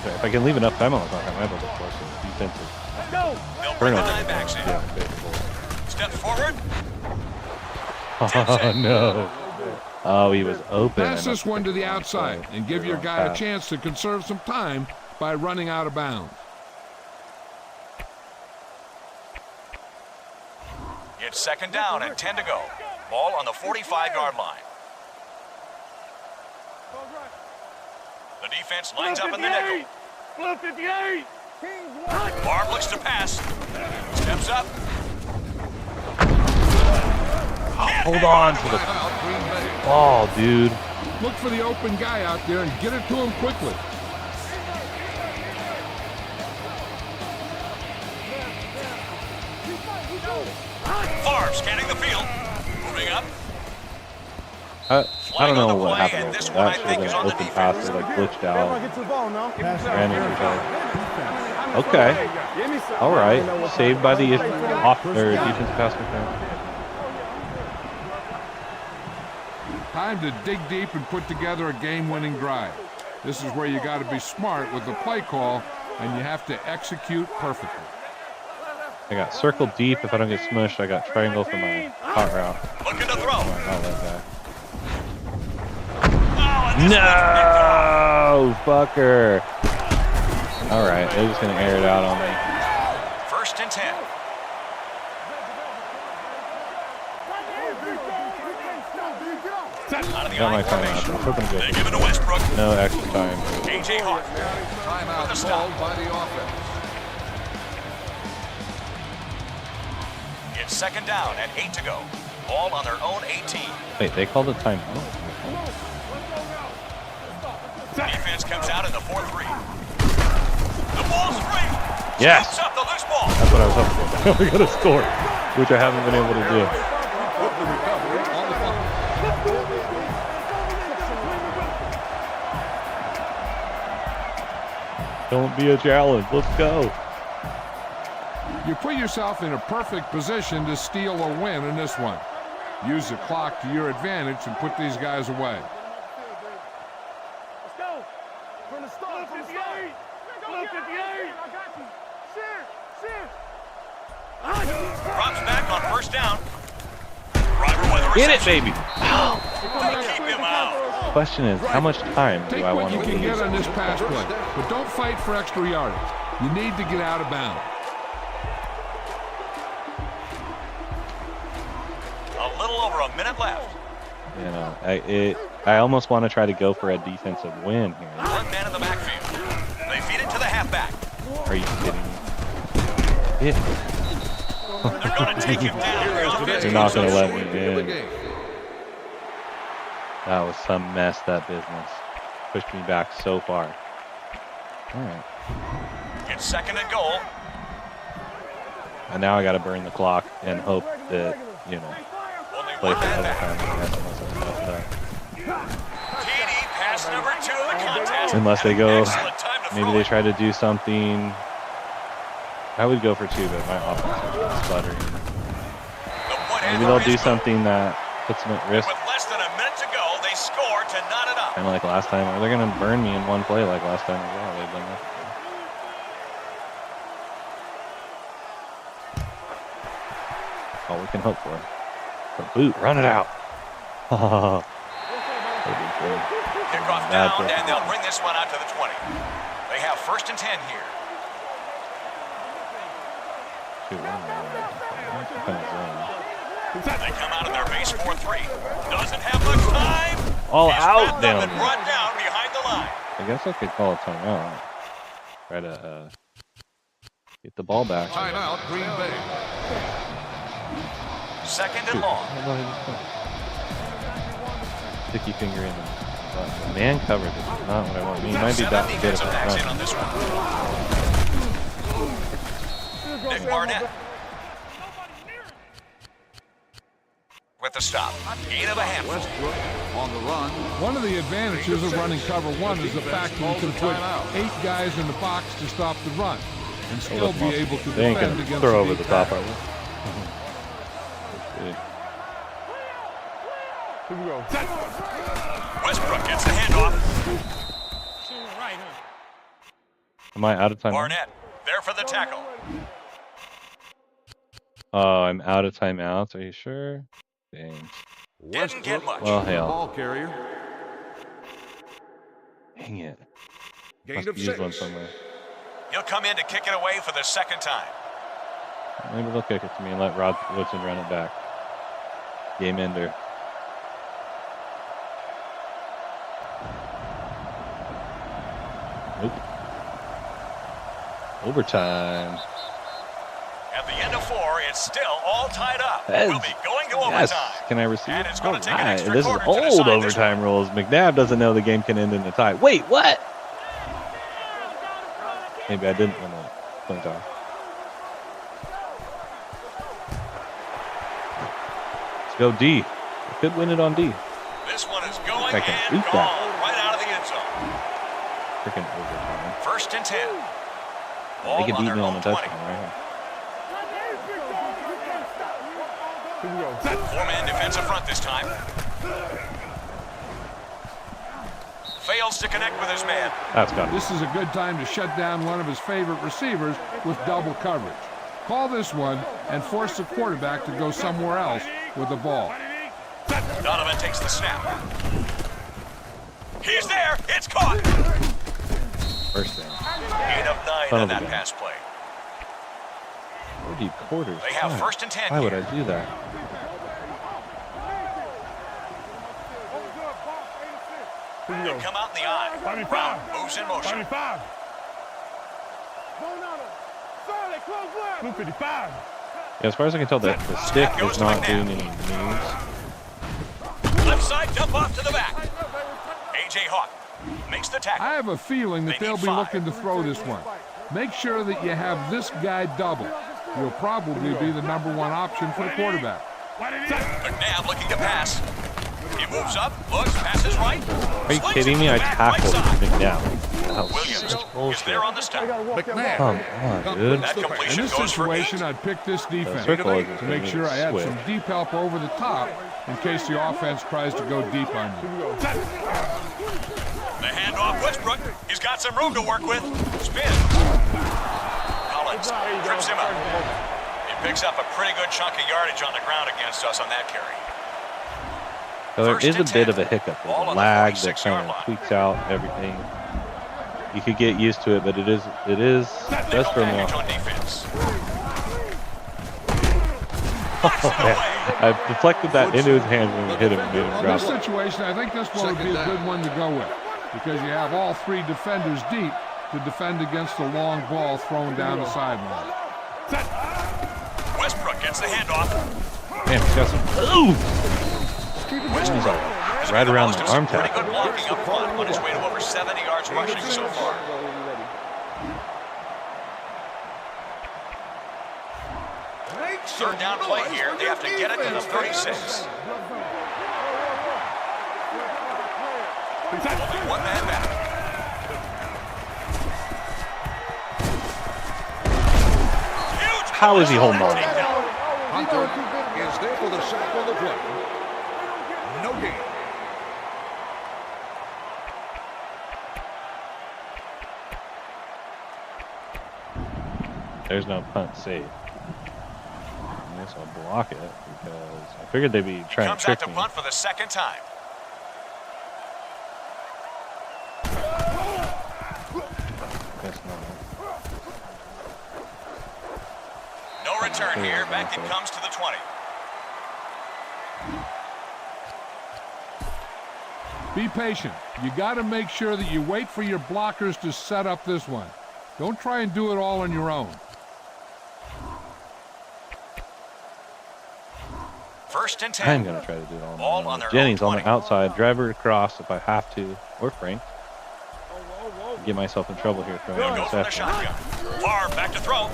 If I can leave enough time on the clock, I might be able to force a defensive They'll bring the turnover. nine backs in. Yeah, basically. Steps forward. Oh no! Oh, he was open. Pass this one to the outside and give your guy a Pass. chance to conserve some time by running out of bounds. It's 2nd down and 10 to go. Ball on the 45-yard line. The defense lines up in the nickel. Blue 58. Barb looks to pass. Steps up. Hold on to the ball, dude. Look for the open guy out there and get it to him quickly. Favre scanning the field. Moving up. I don't know on the what play, happened. and this That one I should think have is been on an the open defense. pass. It like glitched out. Get to the ball now. Ran into each other. Okay. All right. Saved by the off or defensive pass interference. Time to dig deep and put together a game-winning drive. This is where you got to be smart with the play call, and you have to execute perfectly. I got circle deep if I don't get smushed. I got triangle for my hot route. Looking to throw. Not that guy. Oh, and this one's picked off. No, fucker. All right, they're just gonna air it out on me. 1st and 10. Out of the Got my I time out. formation. I'm hoping to They go give it to Westbrook. no extra time. A.J. Hawk. Timeout With a stop. called by the offense. It's 2nd down and 8 to go. Ball on their own 18. Wait, they called a timeout? Defense comes out in the 4-3. The ball's free. Yes. Scoops up the loose ball. That's what I was hoping for. We got a score, which I haven't been able to do. With the recovery on the fumble. Don't be a challenge. Let's go. You put yourself in a perfect position to steal a win in this one. Use the clock to your advantage and put these guys away. Let's go. From the start. Blue 58. Blue 58. I got you. Shit. Drops back on 1st down. Driver with a Get it, reception. baby. They keep him out. Question is, how much time do Take I what want you to can lose? get on this pass play, but don't fight for extra yardage. You need to get out of bounds. A little over a minute left. You know, I almost want to try to go for a defensive win here. One man in the backfield. They feed it to the halfback. Are you kidding me? Yeah. They're going to take him down. The offense They're not goes going to up let short. me Of the in. game. That was some messed up business. Pushed me back so far. All right. It's second and goal. And now I got to burn the clock and hope that, you know, Only play one for man another there. time. Unless I mess it up. TD pass number 2 of the contest. Unless they And go, an excellent time to maybe throw they it. try to do something. I would go for 2, but my offense is sputtering. The point Maybe after they'll is do good. something that puts them at risk, With less than a minute to go, they score to knot it up. kind of like last time. Or they're going to burn me in one play like last time as well. They've done that. All we can hope for. But boot, run it out. That'd be good. Kickoff Bad down, pick. and they'll bring this one out to the 20. They have first and 10 here. Shoot, what am I doing? What kind of zone? They come out of their base 4-3. Doesn't have much time. All He's out wrapped up down and there. brought down behind the line. I guess I could call a timeout. Try to get the ball back. Timeout, Green Bay. Second and long. Sticky finger in the man coverage is not what I want. I mean, he might be 7 that good defensive at backs in that on run. this one. Nick Barnett with the stop. Gain of a handful. Westbrook on the run. One of the advantages of running cover 1 is the fact that you can put 8 guys in the box to stop the run and still be able to They ain't defend gonna against throw the over deep the top, pass. are they? Here we go. Westbrook gets the handoff. Am I out of time? Barnett there for the tackle. Oh, I'm out of timeouts. Are you sure? Dang. Didn't get much. Well, The hell. ball carrier. Dang it. Gain Must of use one 6. somewhere. He'll come in to kick it away for the second time. Maybe they'll kick it to me and let Rod Woodson run it back. Game ender. Nope. Overtime. At the end of 4, it's still all tied up. That We'll is- be going to Yes. overtime. Can I receive? And it's gonna take an Alright, extra this is quarter to old decide this overtime rules. McNabb doesn't know the game can end in a tie. Wait, what? Maybe I didn't win the point off. Let's go D. I could win it on D. This one is going I can and eat gone that. right out of the end zone. Freaking overtime. First and 10. They Ball could on beat their me on own the 20. touchdown right here. Here we go. 4-man defensive front this time. Fails to connect with his man. That's got it. This is a good time to shut down one of his favorite receivers with double coverage. Call this one and force the quarterback to go somewhere else with the ball. Donovan takes the snap. He's there. It's caught. First down. Gain of 9 Son on of a that gun. pass play. 4 deep quarters. They have God, first and 10 Why would here. I do that? He'll come out in the eye. 25. Brown moves in motion. 25. Blue 55. Yeah, as far as I can tell, the stick is not doing any moves. Left side jump off to the back. A.J. Hawk makes the tackle. I have a feeling that They they'll need be 5. looking to throw this one. Make sure that you have this guy double. He'll probably be the number 1 option for the quarterback. McNabb looking to pass. He moves up, looks, passes right. Are you Swings kidding it me? to I the back, right tackled side. McNabb. That was Williams such is bullshit. there on the stop. McNabb. Come on, dude. That In completion this goes for 8. situation, I'd pick this defense circle is to make sure I had some deep help over the top in case the offense tries to go deep on you. The handoff, Westbrook. He's got some room to work with. Spin. Collins trips him up. He picks up a pretty good chunk of yardage on the ground against us on that carry. So there First is a and bit 10. of a hiccup. There's Ball a on the lag that 46-yard kind of line. tweaks out everything. You could get used to it, but it is just Nickel for me. package on defense. I deflected that into his hands when we hit him and made him In drop this it. situation, I think this one would be a good one to go with because you have all 3 defenders deep to defend against the long ball thrown down the sideline. Westbrook gets the handoff. Damn, he's got some. Ooh! Westbrook right around the Most of arm some pretty tackle. good blocking up front on his way to over 70 yards rushing so far. Third down play here. They have to get it to the 36. Only one man back. Huge. How is he holding on? Hunter is there for the sack on the play. No gain. There's no punt safe. I guess I'll block it because I figured they'd be trying to Comes out trick to me. punt for the second time. Guess not. No return here. Back it comes to the 20. Be patient. You got to make sure that you wait for your blockers to set up this one. Don't try and do it all on your own. First and 10. I'm going to try to do it all Ball on my on their own. Jennings own on the 20. outside, driver across if I have to, or Frank. Get myself in trouble here throwing They'll an go from the interception. shotgun. Favre back to throw.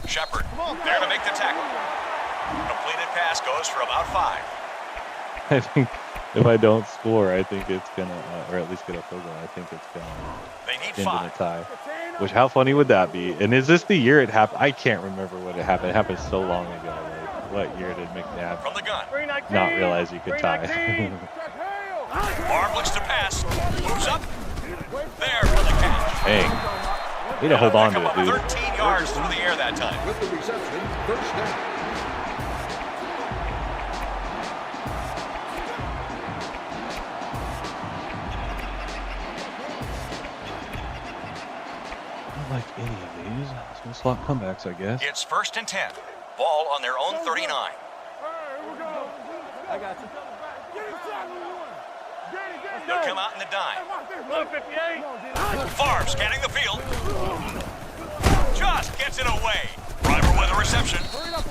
Shepard there to make the tackle. Completed pass goes for about 5. I think if I don't score, I think it's going to, or at least get a field goal, I think it's going They to need end in a 5. tie. Which, how funny would that be? And is this the year it happened? I can't remember when it happened. It happened so long ago. Like, what year did McNabb From the gun. not realize you could tie? Favre looks to pass. Moves up. There for the catch. Dang. Need to hold on to it, dude. 13 yards through the air that time. With the reception, first down. I don't like any of these. Some slot comebacks, I guess. It's first and 10. Ball on their own 39. I got you. They'll come out in the dime. Favre scanning the field. Just gets it away. Driver with a reception.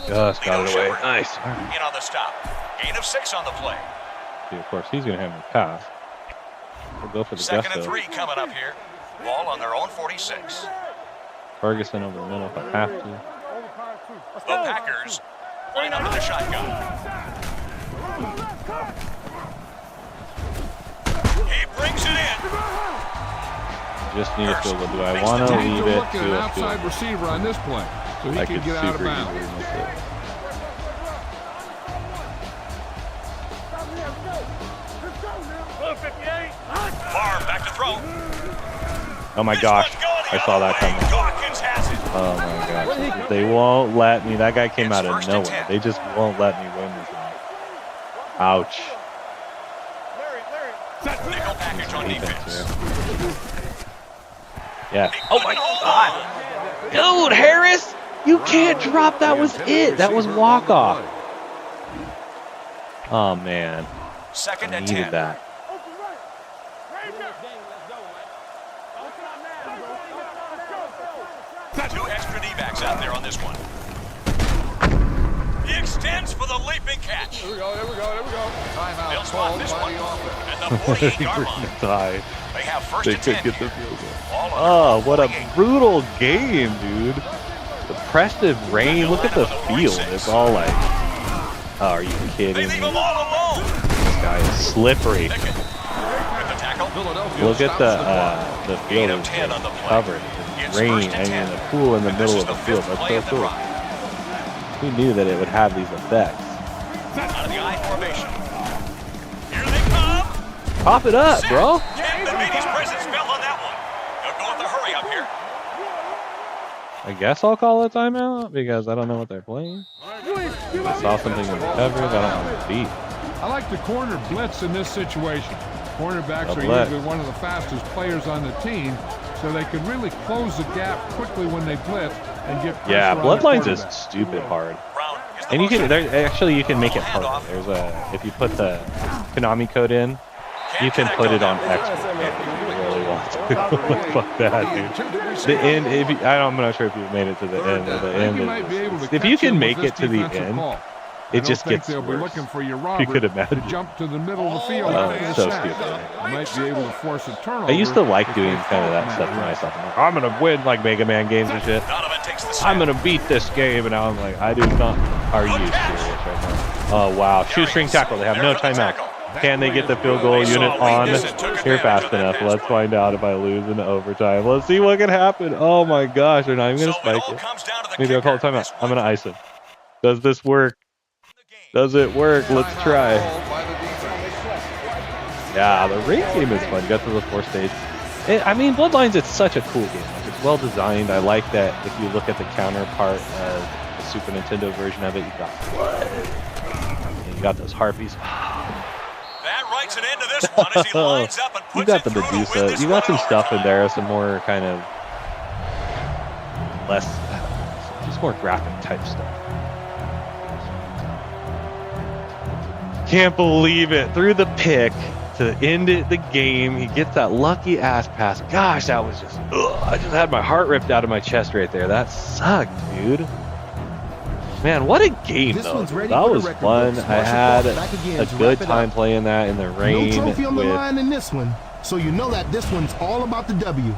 Just got it away. Shepard Nice. in on the stop. Gain of 6 on the play. See, of course, he's going to have me pass. We'll go for the Second and gusto. 3 coming up here. Ball on their own 46. Ferguson over the middle if I have to. The Packers line up in the shotgun. He brings it in. Just need a field goal. Do I want to You need leave to it look at an to a outside field? receiver on this play so he I can could get out of super bounds. easily miss it. Favre back to throw. Oh my gosh, I saw that coming. Dawkins has it. Oh my gosh. They won't let me. That guy came It's out of first and nowhere. 10. They just won't let me win this one. Ouch. Nickel package on defense. Yeah. Oh my God. Dude, Harris, you can't drop. That was it. That was walk off. Oh man. Second I and needed 10. that. Two extra D-backs out there on this one. He extends for the leaping catch. There we go. Timeout. They'll spot called this by one the offense. at the 48-yard line. Die. They have first They and could 10 get the here. field goal. Ball on Oh, their what a 48. brutal game, dude. The Preston rain. Look at the field. It's all like, oh, are you They kidding leave me? him all alone. This guy is slippery. Pickett with the tackle. Philadelphia Look at stops the Gain field of is 10 on the like play. covered. It's Rain first and and 10. in a pool in the And this middle is of the the field. fifth That's play so of the cool. drive. We knew that it would have these effects. Out of the I formation. Here they come. Pop it up, Set. bro. Tim, the Beatty's presence fell on that one. They'll go with the hurry up here. I guess I'll call a timeout because I don't know what they're playing. I saw something in the coverage. I don't know the beat. I like the corner blitz in this situation. Cornerbacks A are blitz. usually one of the fastest players on the team, so they can really close the gap quickly when they blitz and get pressure Yeah, on the Bloodlines is quarterback. stupid hard. Brown is the And you can motion. there actually you can make it harder. There's a if you put the Konami code in, you can put it on expert if you really want to. Fuck that, dude. The end. I'm not sure if you made it to the end. Or the I think end. you might be able to If you catch him can with make this it to the defensive end, call. It I don't just think gets they'll be worse. looking for your You Robert could to imagine. jump to the middle of the field Oh, after the so snap. stupid. You might be able to force a turnover. I used to like if doing they kind of fault that stuff to Matt. myself. I'm like, I'm gonna win like Mega Man games and shit. Donovan takes the snap. I'm gonna beat this game, and now I'm like, I do not. Are you serious right now? Oh wow, shoestring tackle. They have no timeout. Can they get the field goal They saw unit on weakness and took here advantage fast of that enough? pass Let's play. find out if I lose in overtime. Let's see what can happen. Oh my gosh, they're not even gonna So it spike all it. comes down to the Maybe I'll call it kicker. timeout. This I'm one gonna ice it. Does this work? Does it work? Let's try. Yeah, the raid game is fun. You got to the 4th stage. I mean, Bloodlines, it's such a cool game. Like, it's well designed. I like that if you look at the counterpart of the Super Nintendo version of it, you've got blood. And you got those harpies. that writes an end to this one as he lines up and puts You got it the through to win Medusa. this You one got in some stuff in overtime. there, some more kind of less, just more graphic type stuff. Can't believe it. Threw the pick to end it, the game. He gets that lucky ass pass. Gosh, that was just, I just had my heart ripped out of my chest right there. That sucked, dude. Man, what a game, This though. one's ready That for the was record fun. books. I Marshall had Faulk back again a to good wrap it time up. playing that in the rain. No trophy on the with- line in this one, so you know that this one's all about the W.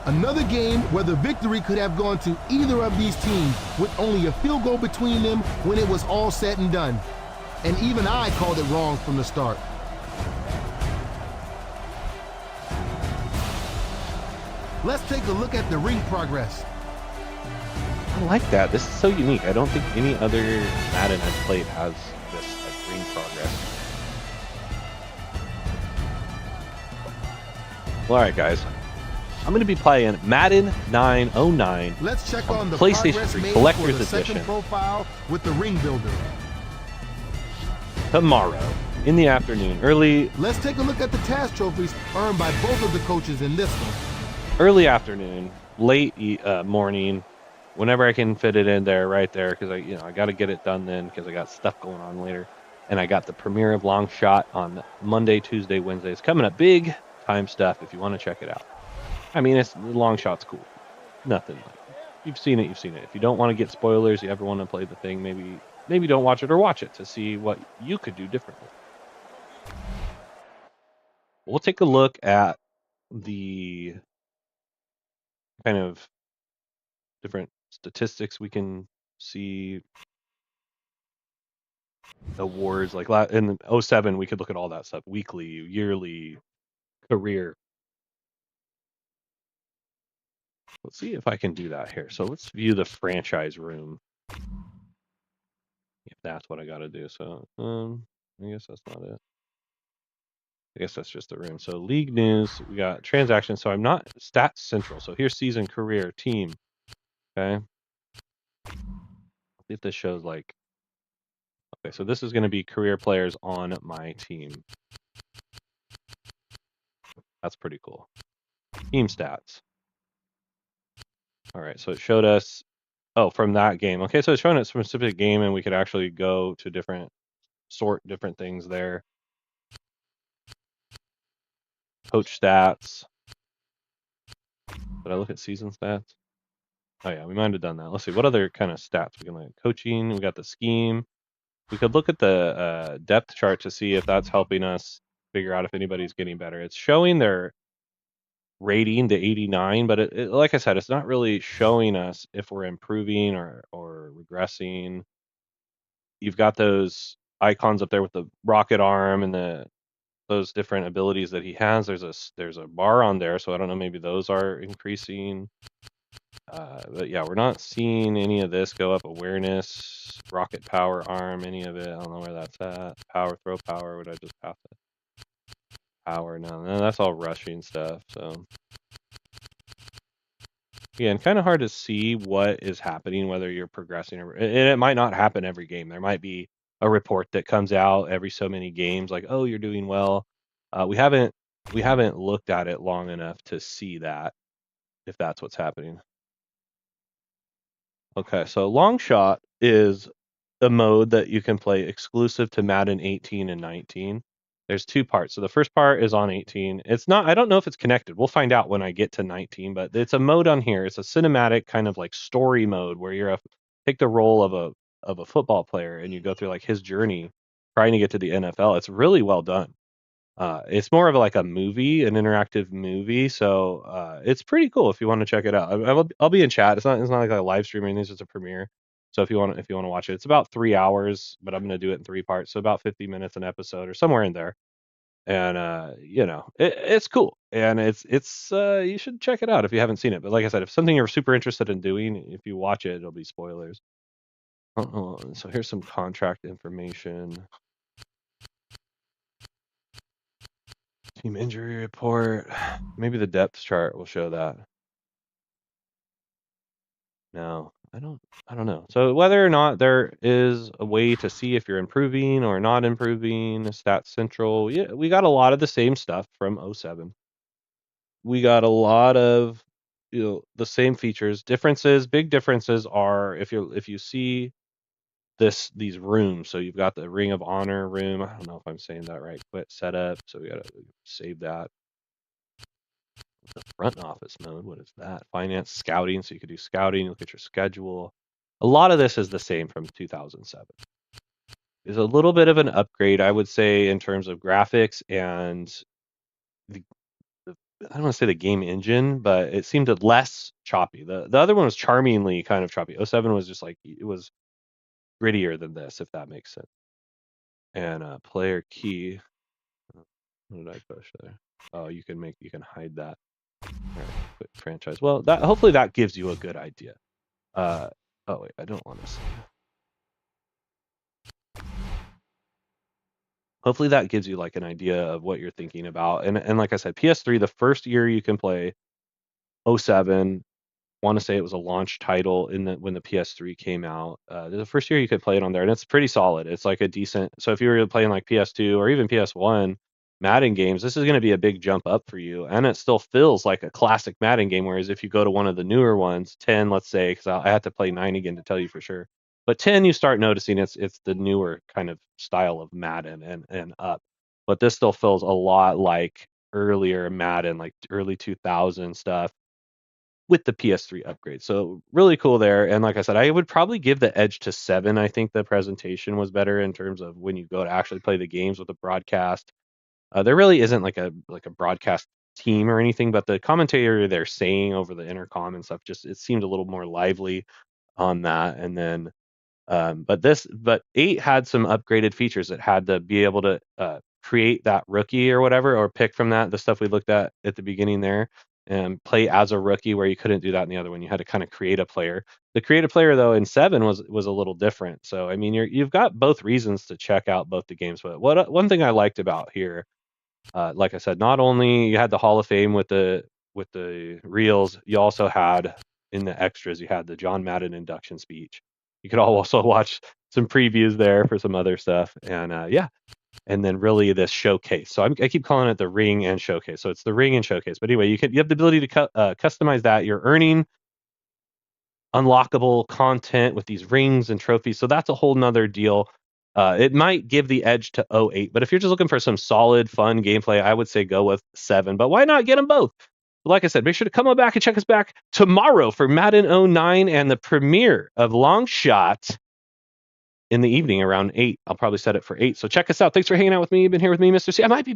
Another game where the victory could have gone to either of these teams with only a field goal between them when it was all said and done. And even I called it wrong from the start. Let's take a look at the ring progress. I like that. This is so unique. I don't think any other Madden I've played has this like ring progress. Well, all right, guys. I'm going to be playing Madden 909 Let's check on on the PlayStation progress 3 made Collector's for the second Edition. profile with the ring builder. tomorrow in the afternoon, Let's take a look at the task trophies earned by both of the coaches in this one. early afternoon, late morning, whenever I can fit it in there, right there, because I got to get it done then because I got stuff going on later, and I got the premiere of Long Shot on Monday, Tuesday, Wednesday. It's coming up, big time stuff. If you want to check it out, I mean, the Long Shot's cool. Nothing like it. You've seen it. If you don't want to get spoilers, you ever want to play the thing, maybe don't watch it or watch it to see what you could do differently. We'll take a look at the kind of different statistics we can see, awards like in 07 we could look at all that stuff, weekly, yearly, career. Let's see if I can do that here. So let's view the franchise room, if that's what I got to do. So I guess that's not it. I guess that's just the room. So league news, we got transactions. So I'm not stats central. So here's season, career, team. Okay. See if this shows like, okay, so this is going to be career players on my team. That's pretty cool. Team stats. All right, so it showed us, from that game. Okay, so it's showing us from a specific game, and we could actually go to different things there. Coach stats. Did I look at season stats? Oh yeah, we might have done that. Let's see, what other kind of stats we can look at? Coaching, we got the scheme. We could look at the depth chart to see if that's helping us figure out if anybody's getting better. It's showing their rating to 89, but it like I said, it's not really showing us if we're improving or regressing. You've got those icons up there with the rocket arm and those different abilities that he has. There's a bar on there, so I don't know, maybe those are increasing. But yeah, we're not seeing any of this go up. Awareness, rocket power, arm, any of it. I don't know where that's at. Power, throw power. Would I just pass it? Power, no, that's all rushing stuff. So yeah, and kind of hard to see what is happening, whether you're progressing and it might not happen every game. There might be a report that comes out every so many games, like, oh, you're doing well. We haven't looked at it long enough to see that, if that's what's happening. Okay, so Long Shot is a mode that you can play exclusive to Madden 18 and 19. There's two parts. So the first part is on 18. It's not, I don't know if it's connected. We'll find out when I get to 19, but it's a mode on here. It's a cinematic kind of like story mode where take the role of a a football player, and you go through like his journey trying to get to the NFL. It's really well done. It's more of like a movie, an interactive movie, so it's pretty cool if you want to check it out. I'll be in chat. It's not like a live stream or anything. It's just a premiere. So if you want to watch it, it's about 3 hours, but I'm gonna do it in 3 parts, so about 50 minutes an episode or somewhere in there. And it's cool, and it's you should check it out if you haven't seen it. But like I said, if something you're super interested in doing, if you watch it, it'll be spoilers. So here's some contract information. Team injury report. Maybe the depth chart will show that. No, I don't know. So whether or not there is a way to see if you're improving or not improving, Stats Central, yeah, we got a lot of the same stuff from 07. We got a lot of the same features. Big differences are if you see these rooms. So you've got the Ring of Honor room. I don't know if I'm saying that right. Quit setup. So we gotta save that. The front office mode. What is that? Finance scouting. So you could do scouting. Look at your schedule. A lot of this is the same from 2007. Is a little bit of an upgrade, I would say, in terms of graphics and I don't want to say the game engine, but it seemed less choppy. The other one was charmingly kind of choppy. 07 was just like it was grittier than this, if that makes sense. And player key. What did I push there? Oh, you can hide that. All right, quit franchise. Well, hopefully that gives you a good idea. Oh wait, I don't want to see. Hopefully that gives you like an idea of what you're thinking about. And like I said, PS3, the first year you can play 07. Want to say it was a launch title when the PS3 came out. The first year you could play it on there, and it's pretty solid. It's like a decent. So if you were playing like PS2 or even PS1 Madden games, this is going to be a big jump up for you, and it still feels like a classic Madden game. Whereas if you go to one of the newer ones, 10, let's say, because I had to play 9 again to tell you for sure. But 10, you start noticing it's the newer kind of style of Madden and up. But this still feels a lot like earlier Madden, like early 2000 stuff with the PS3 upgrade. So really cool there. And like I said, I would probably give the edge to 7. I think the presentation was better in terms of when you go to actually play the games with the broadcast. There really isn't like a broadcast team or anything, but the commentator they're saying over the intercom and stuff, just it seemed a little more lively on that. And then but 8 had some upgraded features. It had to be able to create that rookie or whatever, or pick from the stuff we looked at the beginning there, and play as a rookie, where you couldn't do that in the other one. You had to kind of create a player. The create a player though in 7 was a little different. So I mean, you've got both reasons to check out both the games. But one thing I liked about here, like I said, not only you had the Hall of Fame with the reels, you also had in the extras you had the John Madden induction speech. You could also watch some previews there for some other stuff, and and then really this showcase. So I keep calling it the ring and showcase. So it's the ring and showcase. But anyway, you have the ability to customize that. You're earning unlockable content with these rings and trophies. So that's a whole nother deal. It might give the edge to 08, but if you're just looking for some solid, fun gameplay, I would say go with 7. But why not get them both? Like I said, make sure to come on back and check us back tomorrow for Madden 09 and the premiere of Long Shot in the evening around 8. I'll probably set it for 8. So check us out. Thanks for hanging out with me. You've been here with me, Mr. C. I might be